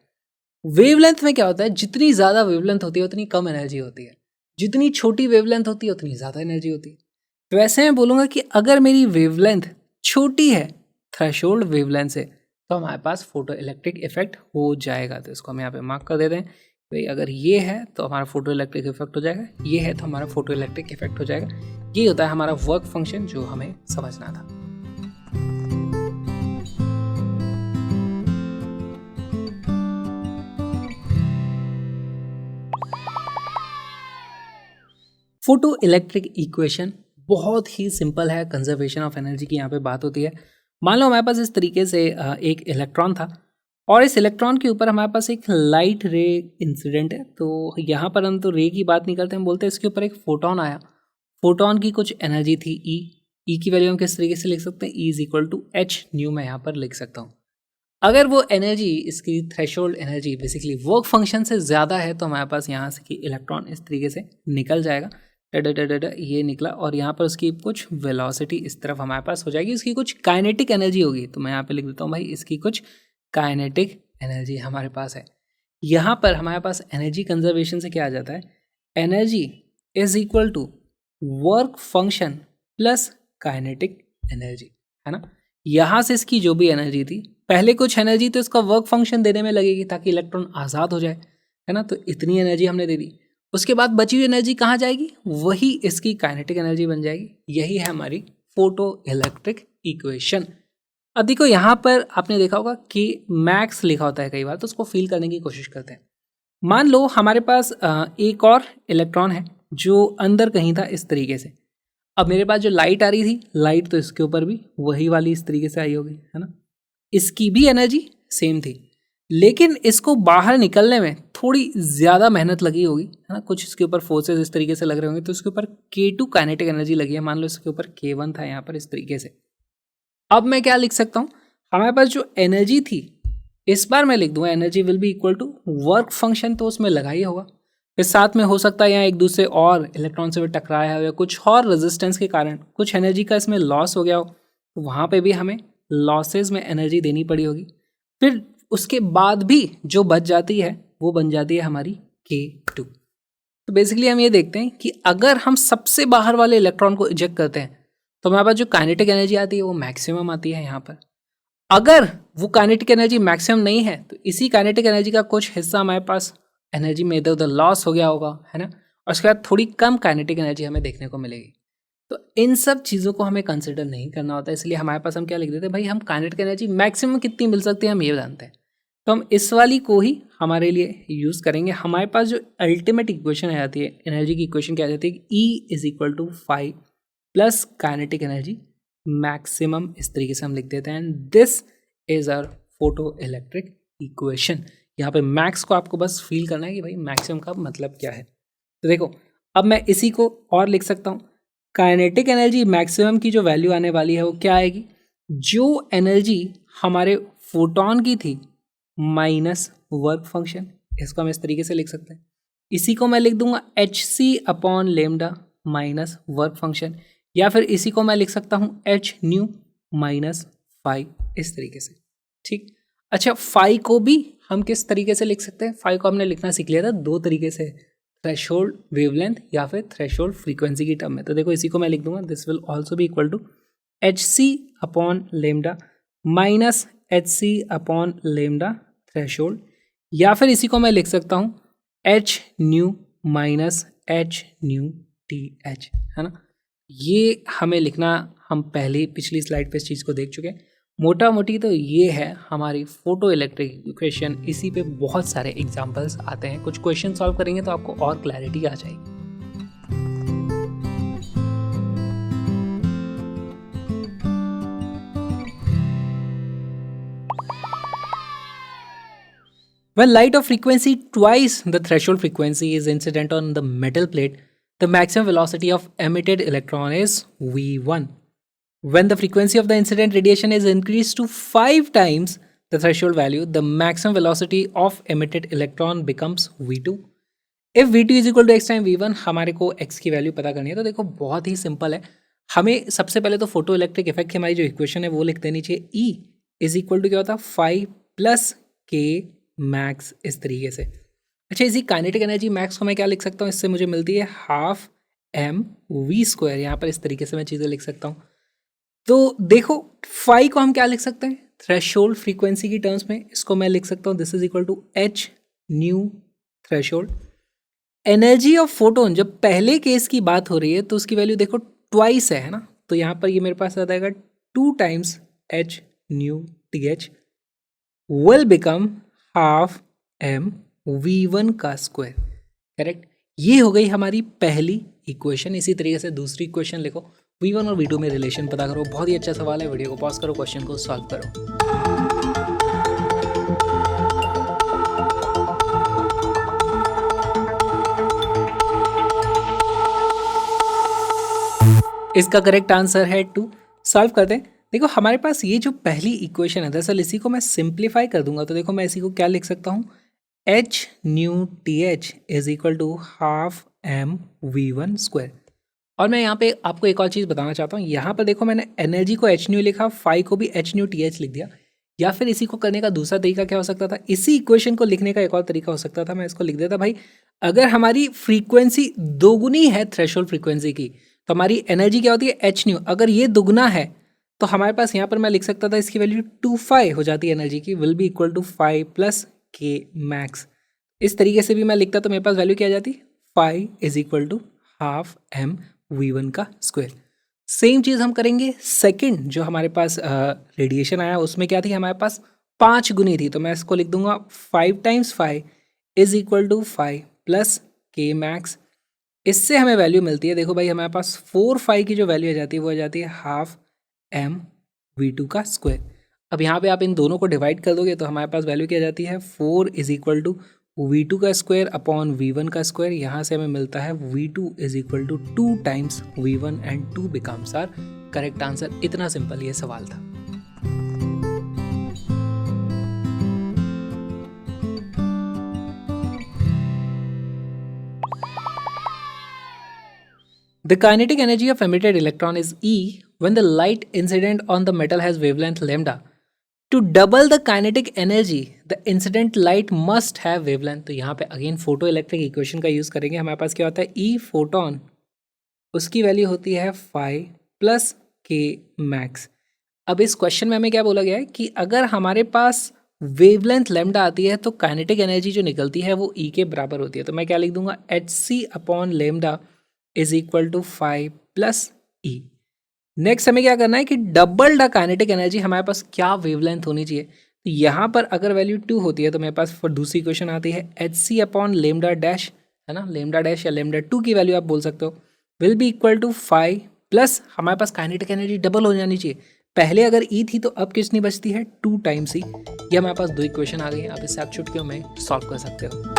वेवलेंथ में क्या होता है, जितनी ज़्यादा वेवलेंथ होती है उतनी कम एनर्जी होती है, जितनी छोटी वेवलेंथ होती है उतनी ज़्यादा एनर्जी होती है। तो वैसे मैं बोलूँगा कि अगर मेरी वेवलेंथ छोटी है थ्रेशोल्ड वेवलेंथ से, तो हमारे पास फोटो इलेक्ट्रिक इफेक्ट हो जाएगा। तो इसको हम यहाँ पे मार्क कर देते हैं भाई, अगर ये है तो हमारा फोटो इलेक्ट्रिक इफेक्ट हो जाएगा, ये है तो हमारा फोटो इलेक्ट्रिक इफेक्ट हो जाएगा। ये होता है हमारा वर्क फंक्शन जो हमें समझना था। फोटो इलेक्ट्रिक इक्वेशन बहुत ही सिंपल है, कंजर्वेशन ऑफ एनर्जी की यहाँ पे बात होती है। मान लो हमारे पास इस तरीके से एक इलेक्ट्रॉन था और इस इलेक्ट्रॉन के ऊपर हमारे पास एक लाइट रे इंसिडेंट है। तो यहाँ पर हम तो रे की बात नहीं करते, हम बोलते हैं इसके ऊपर एक फोटोन आया, फोटोन की कुछ एनर्जी थी ई की वैल्यू हम किस तरीके से लिख सकते हैं, E=H न्यू मैं यहाँ पर लिख सकता हूँ। अगर वो एनर्जी, इसकी threshold energy basically work function से ज़्यादा है, तो हमारे पास यहाँ से कि इलेक्ट्रॉन इस तरीके से निकल जाएगा, ये निकला, और यहाँ पर उसकी कुछ वेलोसिटी इस तरफ हमारे पास हो जाएगी, इसकी कुछ काइनेटिक एनर्जी होगी। तो मैं यहाँ पे लिख देता हूँ भाई, इसकी कुछ काइनेटिक एनर्जी हमारे पास है। यहाँ पर हमारे पास एनर्जी कंजर्वेशन से क्या आ जाता है, energy is equal to work function plus kinetic energy, है ना। यहाँ से इसकी जो भी एनर्जी थी, पहले कुछ एनर्जी तो इसका वर्क फंक्शन देने में लगेगी ताकि इलेक्ट्रॉन आज़ाद हो जाए, है ना। तो इतनी एनर्जी हमने दे दी, उसके बाद बची हुई एनर्जी कहाँ जाएगी, वही इसकी काइनेटिक एनर्जी बन जाएगी। यही है हमारी फोटो इलेक्ट्रिक इक्वेशन। अब देखो यहाँ पर आपने देखा होगा कि मैक्स लिखा होता है कई बार, तो उसको फील करने की कोशिश करते हैं। मान लो हमारे पास एक और इलेक्ट्रॉन है जो अंदर कहीं था इस तरीके से। अब मेरे पास जो लाइट आ रही थी, लाइट तो इसके ऊपर भी वही वाली इस तरीके से आई होगी, है ना। इसकी भी एनर्जी सेम थी, लेकिन इसको बाहर निकलने में थोड़ी ज़्यादा मेहनत लगी होगी, है ना। कुछ इसके ऊपर फोर्सेस इस तरीके से लग रहे होंगे, तो इसके ऊपर K2 काइनेटिक एनर्जी लगी है। मान लो इसके ऊपर K1 था यहाँ पर इस तरीके से। अब मैं क्या लिख सकता हूँ, हमारे पास जो एनर्जी थी, इस बार मैं लिख दूंगा energy will be equal to work function, तो उसमें लगा ही होगा। फिर साथ में हो सकता है यहाँ एक दूसरे और इलेक्ट्रॉन से भी टकराया हो, या कुछ और रेजिस्टेंस के कारण कुछ एनर्जी का इसमें लॉस हो गया हो, तो वहाँ पे भी हमें लॉसेज में एनर्जी देनी पड़ी होगी। फिर उसके बाद भी जो बच जाती है वो बन जाती है हमारी K2। तो बेसिकली हम ये देखते हैं कि अगर हम सबसे बाहर वाले इलेक्ट्रॉन को इजेक्ट करते हैं, तो हमारे पास जो काइनेटिक एनर्जी आती है वो मैक्सिमम आती है यहाँ पर। अगर वो काइनेटिक एनर्जी मैक्सिमम नहीं है, तो इसी काइनेटिक एनर्जी का कुछ हिस्सा हमारे पास एनर्जी में इधर उधर लॉस हो गया होगा, है ना। और उसके बाद थोड़ी कम काइनेटिक एनर्जी हमें देखने को मिलेगी। तो इन सब चीज़ों को हमें कंसिडर नहीं करना होता है, इसलिए हमारे पास हम क्या लिख देते हैं भाई, हम काइनेटिक एनर्जी मैक्सिमम कितनी मिल सकती है हम ये जानते हैं, तो हम इस वाली को ही हमारे लिए यूज़ करेंगे। हमारे पास जो अल्टीमेट इक्वेशन आ जाती है, एनर्जी की इक्वेशन क्या आ जाती है, E=5 plus kinetic energy maximum, इस तरीके से हम लिख देते हैं। And this is our photoelectric equation. यहाँ पे मैक्स को आपको बस फील करना है कि भाई मैक्सिमम का मतलब क्या है। तो देखो अब मैं इसी को और लिख सकता हूँ, काइनेटिक एनर्जी मैक्सिमम की जो वैल्यू आने वाली है वो क्या आएगी, जो एनर्जी हमारे फोटोन की थी माइनस वर्क फंक्शन, इसको हम इस तरीके से लिख सकते हैं। इसी को मैं लिख दूंगा hc/λ माइनस वर्क फंक्शन, या फिर इसी को मैं लिख सकता हूँ h - phi, इस तरीके से। ठीक, अच्छा फाई को भी हम किस तरीके से लिख सकते हैं, फाई को हमने लिखना सीख लिया था दो तरीके से, थ्रेशोल्ड वेवलेंथ या फिर थ्रेशोल्ड फ्रीक्वेंसी की टर्म में। तो देखो इसी को मैं लिख दूंगा, दिस विल ऑल्सो भी equal to hc/λ minus hc/λ threshold, या फिर इसी को मैं लिख सकता हूँ h - H nu T H, है ना। ये हमें लिखना, हम पहले पिछली स्लाइड पे इस चीज़ को देख चुके हैं। मोटा मोटी तो ये है हमारी फोटो इलेक्ट्रिक इक्वेशन। इसी पे बहुत सारे एग्जांपल्स आते हैं, कुछ क्वेश्चन सॉल्व करेंगे तो आपको और क्लैरिटी आ जाएगी। When light of frequency twice the threshold frequency is incident on the metal plate, the maximum velocity of emitted electron is v1. When the frequency of the incident radiation is increased to 5 times the threshold value, the maximum velocity of emitted electron becomes v2. If v2 is equal to x time v1, हमारे को x की वैल्यू पता करनी है। तो देखो बहुत ही सिंपल है, हमें सबसे पहले तो फोटो इलेक्ट्रिक इफेक्ट की हमारी जो इक्वेशन है वो लिख देनी चाहिए। E इज इक्वल टू क्या होता है 5 प्लस के मैक्स, इस तरीके से। अच्छा, इसी काइनेटिक एनर्जी मैक्स को मैं क्या लिख सकता हूँ, इससे मुझे मिलती है हाफ एम वी स्क्वायर। यहाँ पर इस तरीके से मैं चीज़ें लिख सकता हूँ। तो देखो 5 को हम क्या लिख सकते हैं थ्रेशोल्ड फ्रीक्वेंसी की टर्म्स में, इसको मैं लिख सकता हूँ this is equal to H nu threshold. Energy of photon, जब पहले केस की बात हो रही है तो उसकी वैल्यू देखो ट्वाइस है ना, तो यहाँ पर ये मेरे पास आ जाएगा 2 times H nu T H will become half M v1 का स्क्वायर। करेक्ट, ये हो गई हमारी पहली इक्वेशन। इसी तरीके से दूसरी इक्वेशन लिखो, v1 और v2 में रिलेशन पता करो। बहुत ही अच्छा सवाल है, वीडियो को पॉज करो, क्वेश्चन को सॉल्व करो। इसका करेक्ट आंसर है 2। सॉल्व करते हैं। देखो हमारे पास ये जो पहली इक्वेशन है, दरअसल इसी को मैं सिंप्लीफाई कर दूंगा तो देखो मैं इसी को क्या लिख सकता हूँ, H nu T H is equal to half M V one square. और मैं यहाँ पे आपको एक और चीज़ बताना चाहता हूँ, यहाँ पर देखो मैंने एनर्जी को एच न्यू लिखा, फाई को भी एच न्यू टी एच लिख दिया। या फिर इसी को करने का दूसरा तरीका क्या हो सकता था, इसी इक्वेशन को लिखने का एक और तरीका हो सकता था, मैं इसको लिख देता भाई, अगर हमारी फ्रीक्वेंसी दोगुनी है थ्रेशोल्ड फ्रीक्वेंसी की तो हमारी एनर्जी क्या होती है एच न्यू। अगर ये दुगना है तो हमारे पास यहाँ पर मैं लिख सकता था इसकी वैल्यू 2 हो जाती है एनर्जी की, will be equal to 5 plus K max. इस तरीके से भी मैं लिखता तो मेरे पास वैल्यू क्या आ जाती, 5 is equal to half M v1 का स्क्वायर। सेम चीज़ हम करेंगे सेकंड, जो हमारे पास रेडिएशन आया उसमें क्या थी, हमारे पास 5 गुनी थी, तो मैं इसको लिख दूंगा 5 times 5 is equal to 5 plus K max. इससे हमें वैल्यू मिलती है, देखो भाई हमारे पास 4 की जो वैल्यू आ जाती है वो आ जाती है हाफ एम v2 का स्क्वायर। अब यहाँ पे आप इन दोनों को डिवाइड कर दोगे तो हमारे पास वैल्यू क्या आ जाती है 4 इज इक्वल टू v2 का स्क्वायर अपॉन v1 का स्क्वायर। यहाँ से हमें मिलता है v2 is equal to 2 times v1 and 2 becomes our correct answer. इतना सिंपल ये सवाल था। The kinetic energy of emitted electron is E when the light incident on the metal has wavelength lambda. To double the kinetic energy, the incident light must have wavelength. तो यहाँ पे अगेन फोटो इलेक्ट्रिक इक्वेशन का यूज़ करेंगे। हमारे पास क्या होता है E फोटोन, उसकी वैल्यू होती है 5 प्लस के मैक्स। अब इस क्वेश्चन में हमें क्या बोला गया है कि अगर हमारे पास वेवलेंथ लैम्डा आती है तो काइनेटिक एनर्जी जो निकलती है वो E के बराबर होती है। तो मैं क्या लिख दूंगा H C upon lambda is equal to 5 plus E. Next हमें क्या करना है कि डबल द काइनेटिक एनर्जी, हमारे पास क्या वेवलेंथ होनी चाहिए। तो यहाँ पर अगर वैल्यू 2 होती है तो मेरे पास फिर दूसरी इक्वेशन आती है H C upon lambda dash, है ना, लेमडा डैश या लेमडा 2 की वैल्यू आप बोल सकते हो, will be equal to 5 plus हमारे पास काइनेटिक एनर्जी डबल हो जानी चाहिए। पहले अगर ई थी तो अब कितनी बचती है 2 टाइम्स ई। ये हमारे पास दो इक्वेशन आ गई है, आप इससे आप चुटकियों में सॉल्व कर सकते हो।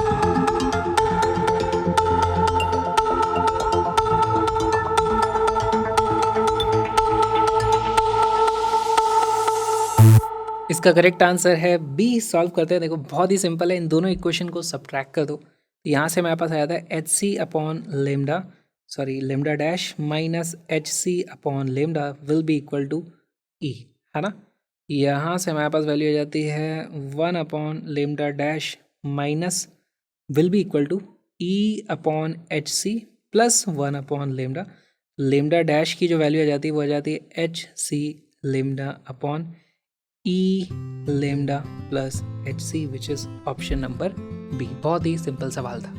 इसका करेक्ट आंसर है बी। सॉल्व करते हैं। देखो बहुत ही सिंपल है, इन दोनों इक्वेशन को सब्ट्रैक्ट कर दो। तो यहाँ से हमारे पास आ जाता है H C upon lambda, sorry lambda dash minus H C upon lambda will be equal to E, है ना। यहाँ से हमारे पास वैल्यू आ जाती है 1 upon lambda dash minus will be equal to E upon H C plus 1 upon lambda. Lambda dash की जो वैल्यू आ जाती है वो आ जाती है H C lambda upon E lambda plus H C, which is option number B. बहुत ही सिंपल सवाल था।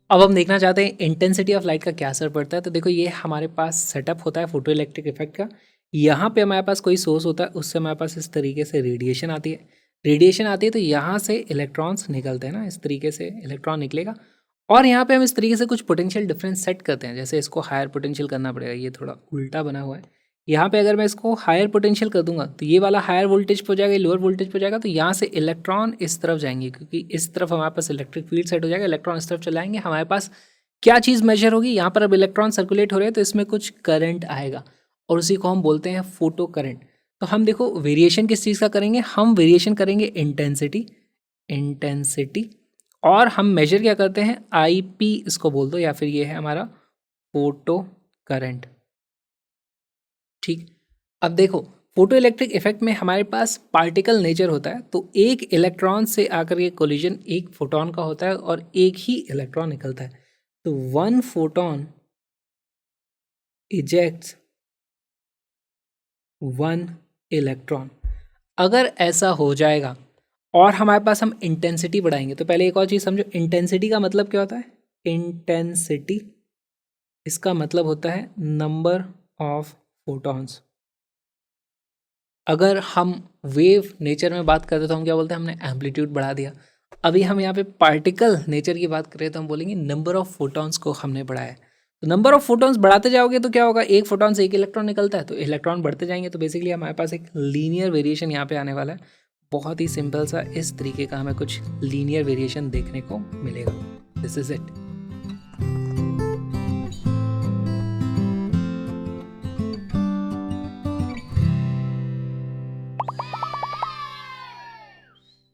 अब हम देखना चाहते हैं इंटेंसिटी ऑफ लाइट का क्या असर पड़ता है। तो देखो ये हमारे पास सेटअप होता है फोटो इलेक्ट्रिक इफेक्ट का। यहाँ पे हमारे पास कोई सोर्स होता है, उससे हमारे पास इस तरीके से रेडिएशन आती है। रेडिएशन आती है तो यहाँ से इलेक्ट्रॉन्स निकलते हैं ना, इस तरीके से इलेक्ट्रॉन निकलेगा। और यहाँ पे हम इस तरीके से कुछ पोटेंशियल डिफरेंस सेट करते हैं। जैसे इसको हायर पोटेंशियल करना पड़ेगा, ये थोड़ा उल्टा बना हुआ है। यहाँ पे अगर मैं इसको हायर पोटेंशियल कर दूंगा तो ये वाला हायर वोल्टेज पे हो जाएगा, लोअर वोल्टेज पे हो जाएगा। तो यहाँ से इलेक्ट्रॉन इस तरफ जाएंगे, क्योंकि इस तरफ हमारे पास इलेक्ट्रिक फील्ड सेट हो जाएगा, इलेक्ट्रॉन इस तरफ चलाएंगे। हमारे पास क्या चीज़ मेजर होगी, यहाँ पर अब इलेक्ट्रॉन सर्कुलेट हो रहे हैं तो इसमें कुछ करंट आएगा और उसी को हम बोलते हैं फोटो करंट। तो हम देखो वेरिएशन किस चीज़ का करेंगे, हम वेरिएशन करेंगे इंटेंसिटी और हम मेजर क्या करते हैं, IP इसको बोल दो, या फिर ये है हमारा फोटो करंट। ठीक, अब देखो फोटो इलेक्ट्रिक इफेक्ट में हमारे पास पार्टिकल नेचर होता है। तो एक इलेक्ट्रॉन से आकर के कोलिजन एक फोटोन का होता है और एक ही इलेक्ट्रॉन निकलता है। तो 1 फोटोन इजेक्ट्स 1 इलेक्ट्रॉन। अगर ऐसा हो जाएगा और हमारे पास हम इंटेंसिटी बढ़ाएंगे, तो पहले एक और चीज़ समझो, इंटेंसिटी का मतलब क्या होता है। इंटेंसिटी इसका मतलब होता है नंबर ऑफ फोटॉन्स। अगर हम वेव नेचर में बात करते तो हम क्या बोलते हैं, हमने एम्पलीट्यूड बढ़ा दिया। अभी हम यहाँ पे पार्टिकल नेचर की बात करें तो हम बोलेंगे नंबर ऑफ फोटॉन्स को हमने बढ़ाया है। तो नंबर ऑफ फोटॉन्स बढ़ाते जाओगे तो क्या होगा, एक फोटॉन से एक इलेक्ट्रॉन निकलता है, तो इलेक्ट्रॉन बढ़ते जाएंगे। तो बेसिकली हमारे पास एक लीनियर वेरिएशन यहाँ पे आने वाला है। बहुत ही सिंपल सा इस तरीके का हमें कुछ लीनियर वेरिएशन देखने को मिलेगा। This is it.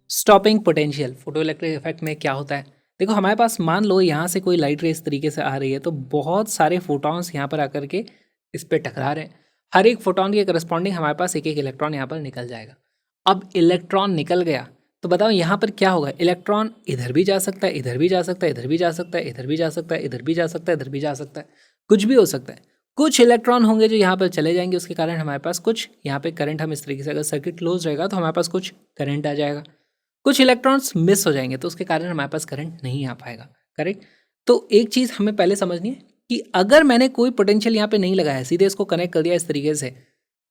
Stopping potential photo electric effect में क्या होता है, देखो हमारे पास मान लो यहाँ से कोई लाइट रे इस तरीके से आ रही है, तो बहुत सारे फोटॉन्स यहाँ पर आकर के इस पर टकरा रहे हैं। हर एक फोटॉन के करस्पॉन्डिंग हमारे पास एक एक इलेक्ट्रॉन यहाँ पर निकल जाएगा। अब इलेक्ट्रॉन निकल गया तो बताओ यहाँ पर क्या होगा, इलेक्ट्रॉन इधर भी जा सकता है, इधर भी जा सकता है, इधर भी जा सकता है, इधर भी जा सकता है, इधर भी जा सकता है, इधर भी जा सकता है, कुछ भी हो सकता है। कुछ इलेक्ट्रॉन होंगे जो यहाँ पर चले जाएंगे, उसके कारण हमारे पास कुछ यहाँ पे करंट, हम इस तरीके से अगर सर्किट क्लोज रहेगा तो हमारे पास कुछ करंट आ जाएगा। कुछ इलेक्ट्रॉन्स मिस हो जाएंगे तो उसके कारण हमारे पास करंट नहीं आ पाएगा। करेक्ट। तो एक चीज़ हमें पहले समझनी है कि अगर मैंने कोई पोटेंशियल यहाँ पे नहीं लगाया, सीधे इसको कनेक्ट कर दिया इस तरीके से,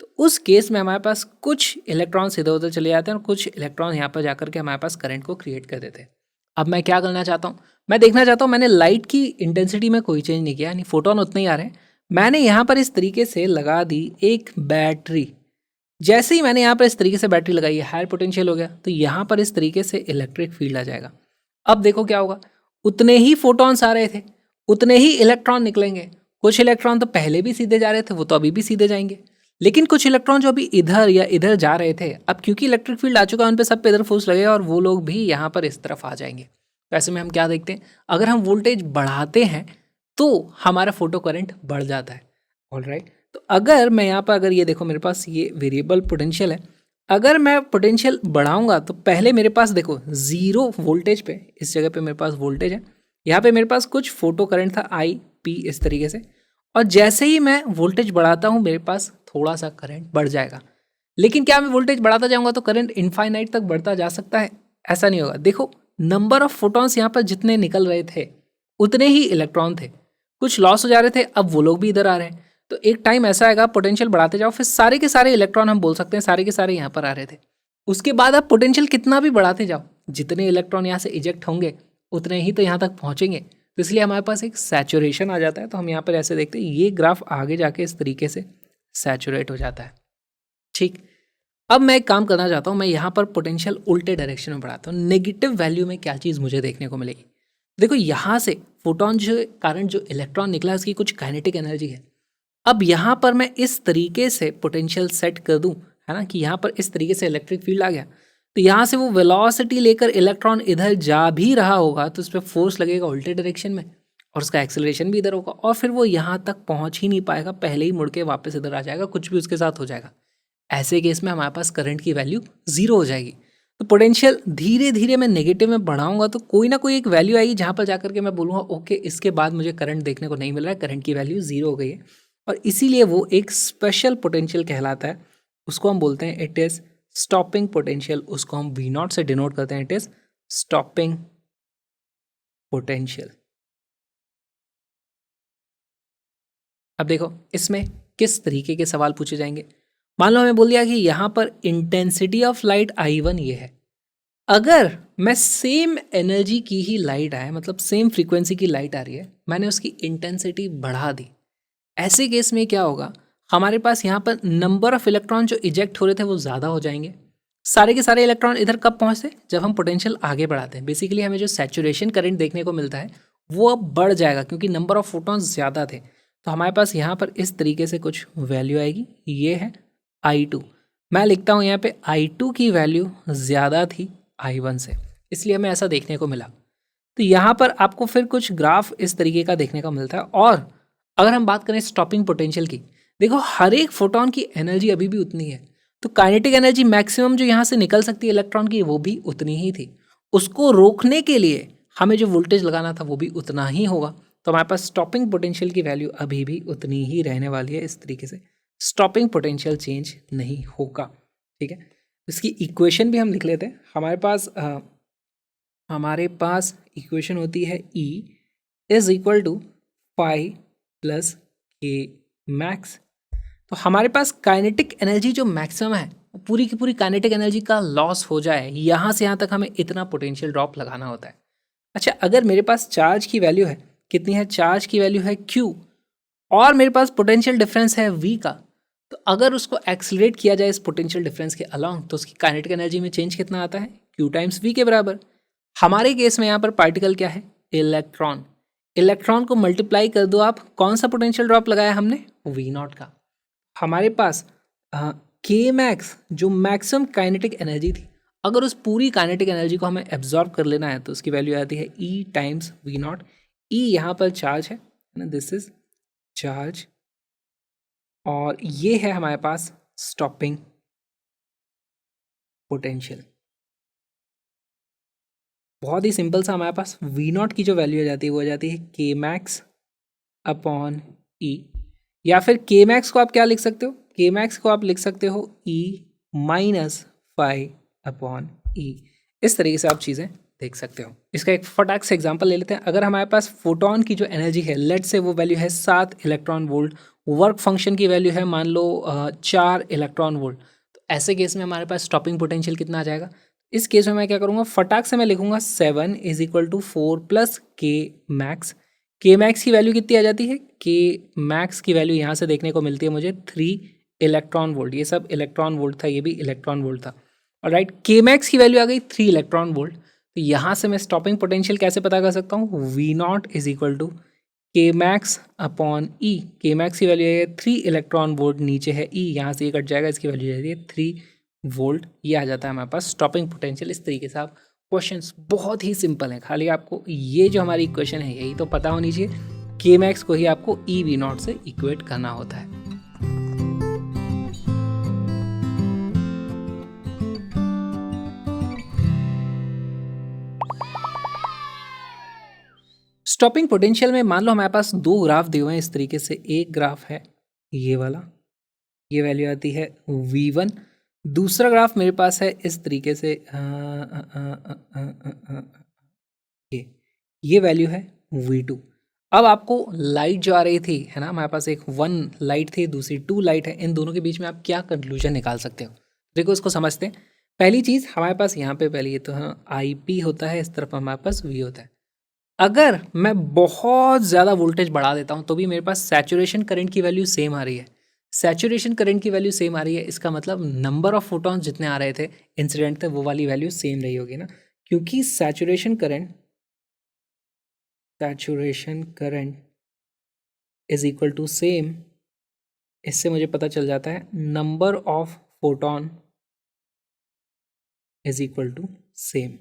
तो उस केस में हमारे पास कुछ इलेक्ट्रॉन्स इधर उधर चले जाते हैं और कुछ इलेक्ट्रॉन यहाँ पर जाकर के हमारे पास करंट को क्रिएट कर देते हैं। अब मैं क्या करना चाहता हूँ, मैं देखना चाहता हूँ, मैंने लाइट की इंटेंसिटी में कोई चेंज नहीं किया, यानी फोटोन उतने ही आ रहे हैं। मैंने यहाँ पर इस तरीके से लगा दी एक बैटरी। जैसे ही मैंने यहाँ पर इस तरीके से बैटरी लगाई है, हायर पोटेंशियल हो गया, तो यहाँ पर इस तरीके से इलेक्ट्रिक फील्ड आ जाएगा। अब देखो क्या होगा, उतने ही फोटॉन्स आ रहे थे, उतने ही इलेक्ट्रॉन निकलेंगे। कुछ इलेक्ट्रॉन तो पहले भी सीधे जा रहे थे, वो तो अभी भी सीधे जाएंगे। लेकिन कुछ इलेक्ट्रॉन जो अभी इधर या इधर जा रहे थे, अब क्योंकि इलेक्ट्रिक फील्ड आ चुका है, उन पे सब पे इधर फोर्स लगेगा और वो लोग भी यहाँ पर इस तरफ आ जाएंगे। तो ऐसे में हम क्या देखते हैं, अगर हम वोल्टेज बढ़ाते हैं तो हमारा फोटो करंट बढ़ जाता है। ऑलराइट। तो अगर मैं यहाँ पर, अगर ये देखो मेरे पास ये वेरिएबल पोटेंशियल है, अगर मैं पोटेंशियल बढ़ाऊंगा तो पहले मेरे पास देखो 0 वोल्टेज पे, इस जगह पे मेरे पास वोल्टेज है, यहाँ पे मेरे पास कुछ फोटो करंट था IP इस तरीके से, और जैसे ही मैं वोल्टेज बढ़ाता हूँ मेरे पास थोड़ा सा करंट बढ़ जाएगा। लेकिन क्या मैं वोल्टेज बढ़ाता जाऊँगा तो करंट इनफाइनाइट तक बढ़ता जा सकता है? ऐसा नहीं होगा। देखो नंबर ऑफ फोटॉन्स यहाँ पर जितने निकल रहे थे उतने ही इलेक्ट्रॉन थे, कुछ लॉस हो जा रहे थे, अब वो लोग भी इधर आ रहे हैं। तो एक टाइम ऐसा आएगा, पोटेंशियल बढ़ाते जाओ, फिर सारे के सारे इलेक्ट्रॉन, हम बोल सकते हैं सारे के सारे यहाँ पर आ रहे थे। उसके बाद आप पोटेंशियल कितना भी बढ़ाते जाओ, जितने इलेक्ट्रॉन यहाँ से इजेक्ट होंगे उतने ही तो यहाँ तक पहुँचेंगे। तो इसलिए हमारे पास एक सैचुरेशन आ जाता है। तो हम यहाँ पर ऐसे देखते हैं, ये ग्राफ आगे जाके इस तरीके से सैचुरेट हो जाता है। ठीक, अब मैं एक काम करना चाहता हूँ, मैं यहाँ पर पोटेंशियल उल्टे डायरेक्शन में बढ़ाता हूँ। नेगेटिव वैल्यू में क्या चीज़ मुझे देखने को मिलेगी, देखो यहाँ से फोटॉन जो कारण जो इलेक्ट्रॉन निकला, उसकी कुछ काइनेटिक एनर्जी है। अब यहाँ पर मैं इस तरीके से पोटेंशियल सेट कर दूं, है ना, कि यहाँ पर इस तरीके से इलेक्ट्रिक फील्ड आ गया, तो यहाँ से वो वेलोसिटी लेकर इलेक्ट्रॉन इधर जा भी रहा होगा तो उस पर फोर्स लगेगा उल्टे डायरेक्शन में, और उसका एक्सेलरेशन भी इधर होगा, और फिर वो यहाँ तक पहुँच ही नहीं पाएगा, पहले ही मुड़ के वापस इधर आ जाएगा, कुछ भी उसके साथ हो जाएगा। ऐसे केस में हमारे पास करंट की वैल्यू 0 हो जाएगी। तो पोटेंशियल धीरे धीरे मैं नेगेटिव में बढ़ाऊंगा तो कोई ना कोई एक वैल्यू आएगी जहाँ पर जाकर के मैं बोलूँगा ओके, इसके बाद मुझे करंट देखने को नहीं मिल रहा है, करंट की वैल्यू 0 हो गई है, और इसीलिए वो एक स्पेशल पोटेंशियल कहलाता है। उसको हम बोलते हैं इट इज़ स्टॉपिंग पोटेंशियल। उसको हम V0 से डिनोट करते हैं, इट इज़ स्टॉपिंग पोटेंशियल। अब देखो इसमें किस तरीके के सवाल पूछे जाएंगे। मान लो हमें बोल दिया कि यहाँ पर इंटेंसिटी ऑफ लाइट I1 ये है। अगर मैं सेम एनर्जी की ही लाइट आए, मतलब सेम फ्रीक्वेंसी की लाइट आ रही है, मैंने उसकी इंटेंसिटी बढ़ा दी, ऐसे केस में क्या होगा, हमारे पास यहाँ पर नंबर ऑफ इलेक्ट्रॉन जो इजेक्ट हो रहे थे वो ज़्यादा हो जाएंगे। सारे के सारे इलेक्ट्रॉन इधर कब पहुँचते, जब हम पोटेंशियल आगे बढ़ाते हैं। बेसिकली हमें जो सैचुरेशन करंट देखने को मिलता है वो अब बढ़ जाएगा क्योंकि नंबर ऑफ फोटॉन्स ज़्यादा थे। तो हमारे पास यहाँ पर इस तरीके से कुछ वैल्यू आएगी, ये है I2। मैं लिखता हूँ यहाँ पे I2 की वैल्यू ज़्यादा थी I1 से, इसलिए हमें ऐसा देखने को मिला। तो यहाँ पर आपको फिर कुछ ग्राफ इस तरीके का देखने को मिलता है। और अगर हम बात करें स्टॉपिंग पोटेंशियल की, देखो हर एक फोटोन की एनर्जी अभी भी उतनी है, तो काइनेटिक एनर्जी मैक्सिमम जो यहाँ से निकल सकती है इलेक्ट्रॉन की वो भी उतनी ही थी। उसको रोकने के लिए हमें जो वोल्टेज लगाना था वो भी उतना ही होगा। तो हमारे पास स्टॉपिंग पोटेंशियल की वैल्यू अभी भी उतनी ही रहने वाली है। इस तरीके से स्टॉपिंग पोटेंशियल चेंज नहीं होगा। ठीक है, इसकी इक्वेशन भी हम लिख लेते हैं। हमारे पास इक्वेशन होती है E is equal to phi plus K max. तो हमारे पास काइनेटिक एनर्जी जो मैक्सिमम है, पूरी की पूरी काइनेटिक एनर्जी का लॉस हो जाए, यहाँ से यहाँ तक हमें इतना पोटेंशियल ड्रॉप लगाना होता है। अच्छा, अगर मेरे पास चार्ज की वैल्यू है, कितनी है, चार्ज की वैल्यू है Q, और मेरे पास पोटेंशियल डिफरेंस है V का, तो अगर उसको एक्सीलरेट किया जाए इस पोटेंशियल डिफरेंस के अलॉन्ग, तो उसकी काइनेटिक एनर्जी में चेंज कितना आता है, Q टाइम्स V के बराबर। हमारे केस में यहाँ पर पार्टिकल क्या है, इलेक्ट्रॉन। इलेक्ट्रॉन को मल्टीप्लाई कर दो आप, कौन सा पोटेंशियल ड्रॉप लगाया हमने, V0 का। हमारे पास के मैक्स जो मैक्सिमम काइनेटिक एनर्जी थी, अगर उस पूरी काइनेटिक एनर्जी को हमें एब्जॉर्ब कर लेना है तो उसकी वैल्यू आती है E टाइम्स V0। E यहाँ पर चार्ज है ना, दिस इज चार्ज, और ये है हमारे पास स्टॉपिंग पोटेंशियल। बहुत ही सिंपल सा, हमारे पास V0 की जो वैल्यू आ जाती है वो आ जाती है के मैक्स अपॉन E, या फिर के मैक्स को आप क्या लिख सकते हो, के मैक्स को आप लिख सकते हो E minus phi upon E। इस तरीके से आप चीज़ें देख सकते हो। इसका एक फटाक से एग्जांपल ले लेते हैं। अगर हमारे पास फोटोन की जो एनर्जी है, लेट से वो वैल्यू है 7 इलेक्ट्रॉन वोल्ट, वर्क फंक्शन की वैल्यू है मान लो 4 इलेक्ट्रॉन वोल्ट, तो ऐसे केस में हमारे पास स्टॉपिंग पोटेंशियल कितना आ जाएगा। इस केस में मैं क्या करूँगा, फटाक से मैं लिखूंगा 7 is equal to 4 plus K max. के मैक्स की वैल्यू कितनी आ जाती है, के मैक्स की वैल्यू यहाँ से देखने को मिलती है मुझे 3 इलेक्ट्रॉन वोल्ट। ये सब इलेक्ट्रॉन वोल्ट था, ये भी इलेक्ट्रॉन वोल्ट था। और राइट, के मैक्स की वैल्यू आ गई 3 इलेक्ट्रॉन वोल्ट। तो यहाँ से मैं स्टॉपिंग पोटेंशियल कैसे पता कर सकता हूँ, V0 is equal to K max upon E। के मैक्स की वैल्यू है 3 इलेक्ट्रॉन वोल्ट, नीचे है E, यहाँ से ये कट जाएगा, इसकी वैल्यू जाती है 3 वोल्ट। ये आ जाता है हमारे पास स्टॉपिंग पोटेंशियल। इस तरीके से आप क्वेश्चंस बहुत ही सिंपल हैं, खाली आपको ये जो हमारी इक्वेशन है यही तो पता होनी चाहिए। के मैक्स को ही आपको E V0 से इक्वेट करना होता है। स्टॉपिंग पोटेंशियल में मान लो हमारे पास दो ग्राफ दिए हुए हैं इस तरीके से। एक ग्राफ है ये वाला, ये वैल्यू आती है V1। दूसरा ग्राफ मेरे पास है इस तरीके से, ये वैल्यू है V2। अब आपको लाइट जो आ रही थी है ना, हमारे पास एक 1 लाइट थी, दूसरी 2 लाइट है, इन दोनों के बीच में आप क्या कंक्लूजन निकाल सकते हो। देखो इसको समझते हैं। पहली चीज़ हमारे पास यहाँ पे पहले ये तो IP होता है, इस तरफ हमारे पास V होता है। अगर मैं बहुत ज़्यादा वोल्टेज बढ़ा देता हूँ तो भी मेरे पास सैचुरेशन करंट की वैल्यू सेम आ रही है। सैचुरेशन करंट की वैल्यू सेम आ रही है, इसका मतलब नंबर ऑफ फोटॉन्स जितने आ रहे थे इंसिडेंट थे वो वाली वैल्यू सेम रही होगी ना, क्योंकि saturation current is equal to same. इससे मुझे पता चल जाता है number of photon is equal to same.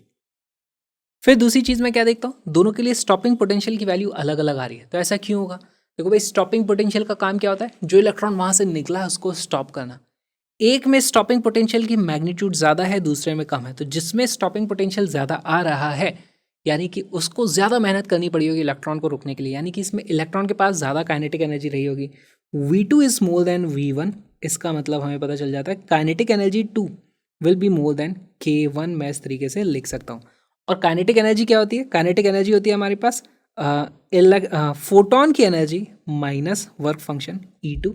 फिर दूसरी चीज़ मैं क्या देखता हूँ, दोनों के लिए स्टॉपिंग पोटेंशियल की वैल्यू अलग अलग आ रही है। तो ऐसा क्यों होगा, देखो भाई स्टॉपिंग पोटेंशियल का काम क्या होता है, जो इलेक्ट्रॉन वहाँ से निकला है उसको स्टॉप करना। एक में स्टॉपिंग पोटेंशियल की मैग्नीट्यूड ज़्यादा है, दूसरे में कम है। तो जिसमें स्टॉपिंग पोटेंशियल ज़्यादा आ रहा है यानी कि उसको ज़्यादा मेहनत करनी पड़ी होगी इलेक्ट्रॉन को रोकने के लिए, यानी कि इसमें इलेक्ट्रॉन के पास ज़्यादा काइनेटिक एनर्जी रही होगी। V2 is more then V1, इसका मतलब हमें पता चल जाता है kinetic energy 2 will be more than K1। मैं इस तरीके से लिख सकता हूँ। और काइनेटिक एनर्जी क्या होती है, काइनेटिक एनर्जी होती है हमारे पास फोटोन की energy minus work function E2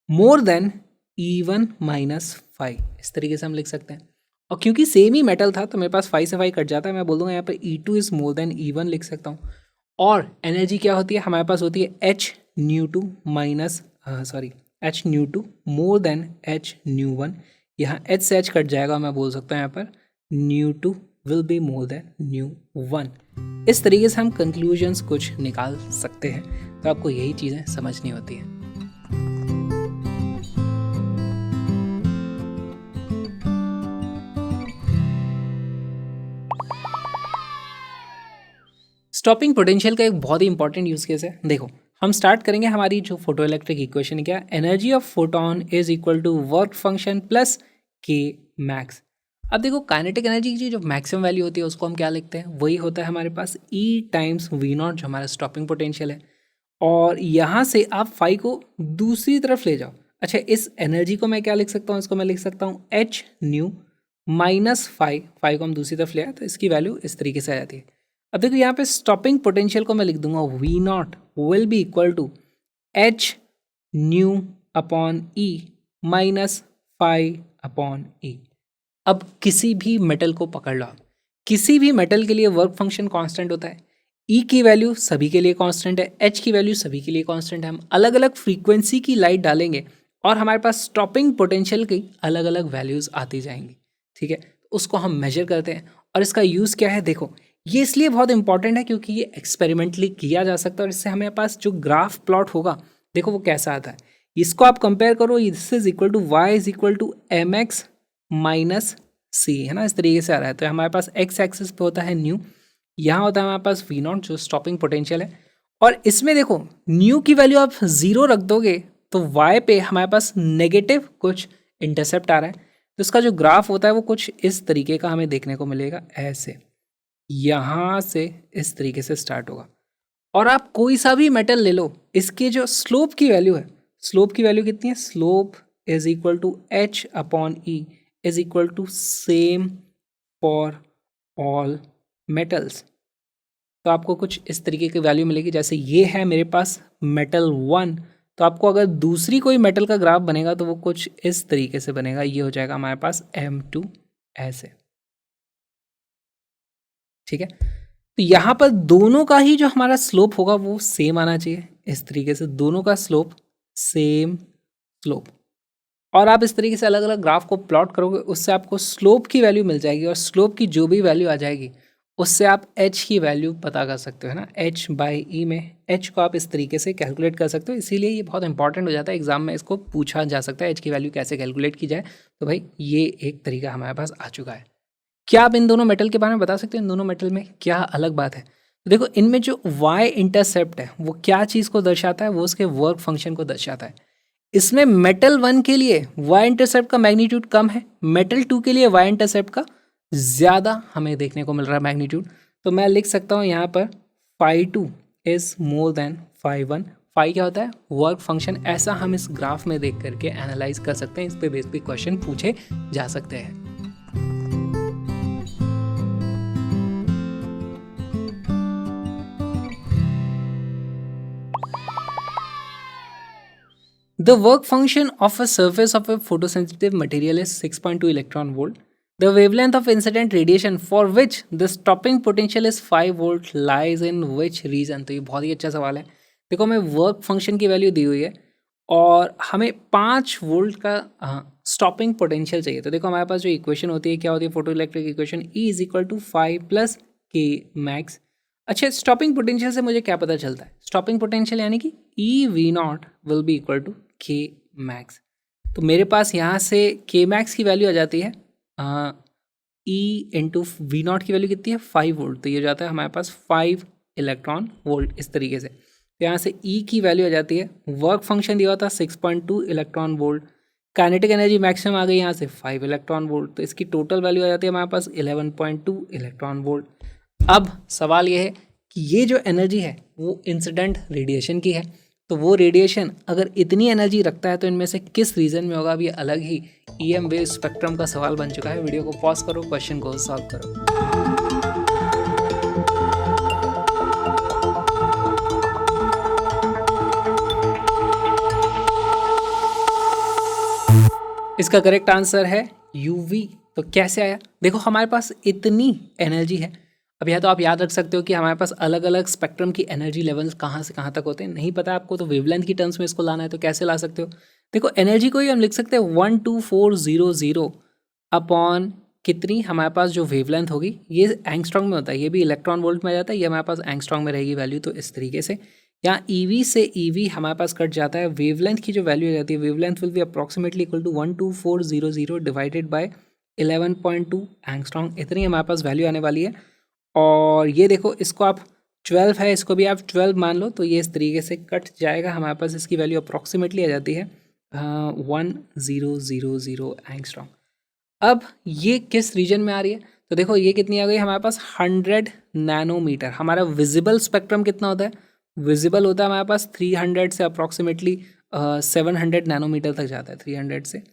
more than E1 minus 5, इस तरीके से हम लिख सकते हैं। और क्योंकि सेम ही मेटल था तो मेरे पास 5 से 5 कट जाता है, मैं बोल दूंगा यहाँ पे E2 is more than E1 लिख सकता हूँ। और एनर्जी क्या होती है हमारे पास, होती है H nu two minus H nu two more than H nu one. यहाँ H से H कट जाएगा, मैं बोल सकता हूँ यहाँ पर न्यू2 विल बी मोर देन न्यू1। इस तरीके से हम कंक्लूजन्स कुछ निकाल सकते हैं। तो आपको यही चीज़ें समझनी होती हैं। स्टॉपिंग पोटेंशियल का एक बहुत ही इंपॉर्टेंट यूज केस है। देखो हम स्टार्ट करेंगे हमारी जो फोटो इलेक्ट्रिक इक्वेशन है, क्या energy of photon is equal to work function plus K max. अब देखो काइनेटिक एनर्जी की जो मैक्सिमम वैल्यू होती है उसको हम क्या लिखते हैं, वही होता है हमारे पास E टाइम्स वी नॉट, जो हमारा स्टॉपिंग पोटेंशियल है। और यहाँ से आप फाई को दूसरी तरफ ले जाओ। अच्छा, इस एनर्जी को मैं क्या लिख सकता हूँ, इसको मैं लिख सकता हूँ H न्यू माइनस फाई को हम दूसरी तरफ ले आए तो इसकी वैल्यू इस तरीके से आ जाती है। अब देखो यहाँ पे स्टॉपिंग पोटेंशियल को मैं लिख दूंगा V not will be equal to H nu upon E minus phi upon E। अब किसी भी मेटल को पकड़ लो, किसी भी मेटल के लिए वर्क फंक्शन कांस्टेंट होता है। E की वैल्यू सभी के लिए कांस्टेंट है, H की वैल्यू सभी के लिए कांस्टेंट है। हम अलग अलग फ्रीक्वेंसी की लाइट डालेंगे और हमारे पास स्टॉपिंग पोटेंशियल की अलग अलग वैल्यूज आती जाएंगी। ठीक है, उसको हम मेजर करते हैं। और इसका यूज़ क्या है, देखो ये इसलिए बहुत इंपॉर्टेंट है क्योंकि ये एक्सपेरिमेंटली किया जा सकता है और इससे हमें पास जो ग्राफ प्लॉट होगा देखो वो कैसा आता है। इसको आप कंपेयर करो, this is equal to Y is equal to M X minus C, है ना, इस तरीके से आ रहा है। तो हमारे पास एक्स एक्सिस पे होता है न्यू, यहाँ होता है हमारे पास वी नॉट जो स्टॉपिंग पोटेंशियल है। और इसमें देखो न्यू की वैल्यू आप 0 रख दोगे तो वाई पे हमारे पास नेगेटिव कुछ इंटरसेप्ट आ रहा है। तो इसका जो ग्राफ होता है वो कुछ इस तरीके का हमें देखने को मिलेगा, ऐसे यहाँ से इस तरीके से स्टार्ट होगा। और आप कोई सा भी मेटल ले लो, इसके जो स्लोप की वैल्यू है, स्लोप की वैल्यू कितनी है, slope is equal to H upon E is equal to same for all metals. तो आपको कुछ इस तरीके की वैल्यू मिलेगी। जैसे ये है मेरे पास मेटल 1, तो आपको अगर दूसरी कोई मेटल का ग्राफ बनेगा तो वो कुछ इस तरीके से बनेगा। ये हो जाएगा हमारे पास M2 ऐसे। ठीक है, तो यहाँ पर दोनों का ही जो हमारा स्लोप होगा वो सेम आना चाहिए, इस तरीके से दोनों का स्लोप सेम स्लोप। और आप इस तरीके से अलग अलग ग्राफ को प्लॉट करोगे, उससे आपको स्लोप की वैल्यू मिल जाएगी और स्लोप की जो भी वैल्यू आ जाएगी उससे आप H की वैल्यू पता कर सकते हो, है ना। H बाई E में H को आप इस तरीके से कैलकुलेट कर सकते हो, इसीलिए ये बहुत इंपॉर्टेंट हो जाता है। एग्जाम में इसको पूछा जा सकता है H की वैल्यू कैसे कैलकुलेट की जाए। तो भाई ये एक तरीका हमारे पास आ चुका है। क्या आप इन दोनों मेटल के बारे में बता सकते हैं, इन दोनों मेटल में क्या अलग बात है। तो देखो इनमें जो वाई इंटरसेप्ट है वो क्या चीज़ को दर्शाता है, वो उसके वर्क फंक्शन को दर्शाता है। इसमें मेटल 1 के लिए वाई इंटरसेप्ट का मैग्नीट्यूड कम है, मेटल 2 के लिए वाई इंटरसेप्ट का ज़्यादा हमें देखने को मिल रहा है मैग्नीट्यूड। तो मैं लिख सकता हूँ यहाँ पर phi 2 is more than phi 1। Phi क्या होता है, वर्क फंक्शन। ऐसा हम इस ग्राफ में देख करके एनालाइज कर सकते हैं, इस पे बेस पे क्वेश्चन पूछे जा सकते हैं। The work function of a surface of a photosensitive material is 6.2 electron volt. The wavelength of incident radiation for which the stopping potential is 5 volt lies in which region? तो ये बहुत ही अच्छा सवाल है। देखो हमें वर्क फंक्शन की वैल्यू दी हुई है और हमें 5 वोल्ट का स्टॉपिंग पोटेंशियल चाहिए। तो देखो हमारे पास जो इक्वेशन होती है क्या होती है, photoelectric equation E is equal to 5 plus K max. अच्छा, स्टॉपिंग पोटेंशियल से मुझे क्या पता चलता है, स्टॉपिंग पोटेंशियल यानी कि E V not will be equal to K max. तो मेरे पास यहाँ से के मैक्स की वैल्यू आ जाती है ई इंटू वी नॉट की वैल्यू कितनी है 5 वोल्ट। तो ये हो जाता है हमारे पास 5 इलेक्ट्रॉन वोल्ट इस तरीके से। तो यहाँ से ई की वैल्यू आ जाती है, वर्क फंक्शन दिया होता है 6.2 electron volt, kinetic energy maximum आ गई यहाँ से 5 इलेक्ट्रॉन वोल्ट। तो इसकी टोटल वैल्यू आ जाती है हमारे पास 11.2 इलेक्ट्रॉन वोल्ट। अब सवाल ये है कि ये जो एनर्जी है वो इंसिडेंट रेडिएशन की है, तो वो रेडिएशन अगर इतनी एनर्जी रखता है तो इनमें से किस रीजन में होगा, अब ये अलग ही EM वेव स्पेक्ट्रम का सवाल बन चुका है। वीडियो को पॉज करो, क्वेश्चन को सॉल्व करो। इसका करेक्ट आंसर है यूवी। तो कैसे आया? देखो हमारे पास इतनी एनर्जी है। अब या तो आप याद रख सकते हो कि हमारे पास अलग अलग स्पेक्ट्रम की एनर्जी लेवल्स कहाँ से कहाँ तक होते हैं। नहीं पता आपको तो वेवलेंथ की टर्म्स में इसको लाना है, तो कैसे ला सकते हो? देखो एनर्जी को ही हम लिख सकते हैं 12400 अपॉन कितनी हमारे पास जो वेवलेंथ होगी, ये एंगस्ट्रॉन्ग में होता है, ये भी इलेक्ट्रॉन वोल्ट में आ जाता है, ये हमारे पास एंगस्ट्रॉन्ग में रहेगी वैल्यू। तो इस तरीके से यहाँ ईवी से ईवी हमारे पास कट जाता है, वेवलेंथ की जो वैल्यू रहती है, wavelength will be approximately equal to 12400 divided by 11.2 angstrom. इतनी हमारे पास वैल्यू आने वाली है। और ये देखो इसको आप 12 है, इसको भी आप 12 मान लो, तो ये इस तरीके से कट जाएगा। हमारे पास इसकी वैल्यू अप्रॉक्सीमेटली आ जाती है 1000 एंगस्ट्रॉन्ग। अब ये किस रीजन में आ रही है? तो देखो ये कितनी आ गई हमारे पास 100 नैनोमीटर। हमारा विजिबल स्पेक्ट्रम कितना होता है? विजिबल होता है हमारे पास 300 से अप्रॉक्सीमेटली 700 नैनोमीटर तक जाता है, 300 से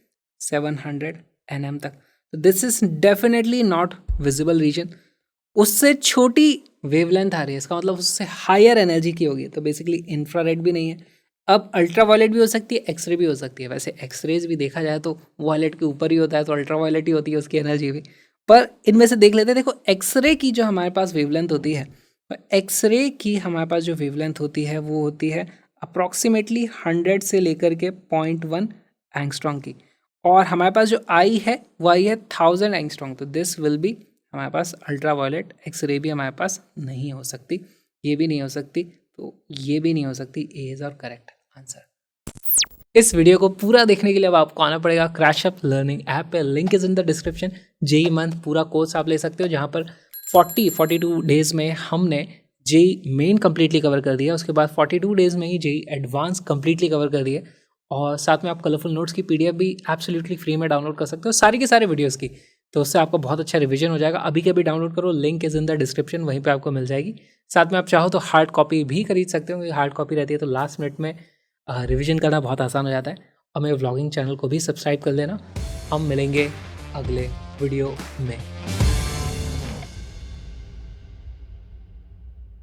700 nm तक। तो this is definitely not visible region. उससे छोटी वेवलेंथ आ रही है, इसका मतलब उससे हायर एनर्जी की होगी, तो बेसिकली इंफ्रारेड भी नहीं है। अब अल्ट्रावायलेट भी हो सकती है, एक्सरे भी हो सकती है। वैसे एक्सरेज भी देखा जाए तो वायलेट के ऊपर ही होता है, तो अल्ट्रावायलेट ही होती है उसकी एनर्जी भी। पर इनमें से देख लेते हैं। देखो एक्सरे की जो हमारे पास वेवलेंथ होती है, एक्सरे की हमारे पास जो वेवलेंथ होती है वो होती है अप्रॉक्सीमेटली 100 से लेकर के 0.1 एंगस्ट्रॉन्ग की। और हमारे पास जो आई है वो आई है 1000 एंगस्ट्रॉन्ग। तो दिस विल बी हमारे पास अल्ट्रावायलेट एक्सरे भी हमारे पास नहीं हो सकती, ये भी नहीं हो सकती, तो ये भी नहीं हो सकती। A is our correct answer. इस वीडियो को पूरा देखने के लिए अब आपको आना पड़ेगा क्रैशअप लर्निंग ऐप पे, link is in the description. JEE month पूरा कोर्स आप ले सकते हो, जहाँ पर 42 डेज में हमने जेई मेन कम्प्लीटली कवर कर दिया। उसके बाद 42 डेज में ही जेई एडवांस कम्प्लीटली कवर कर दिया। और साथ में आप कलरफुल नोट्स की पीडीएफ भी एब्सोल्युटली फ्री में डाउनलोड कर सकते हो, सारी के सारे वीडियोस की। तो उससे आपको बहुत अच्छा रिवीजन हो जाएगा। अभी के अभी डाउनलोड करो, link is in the description, वहीं पे आपको मिल जाएगी। साथ में आप चाहो तो हार्ड कॉपी भी खरीद सकते हो, हार्ड कॉपी रहती है तो लास्ट मिनट में रिवीजन करना बहुत आसान हो जाता है। और मेरे व्लॉगिंग चैनल को भी सब्सक्राइब कर लेना। हम मिलेंगे अगले वीडियो में।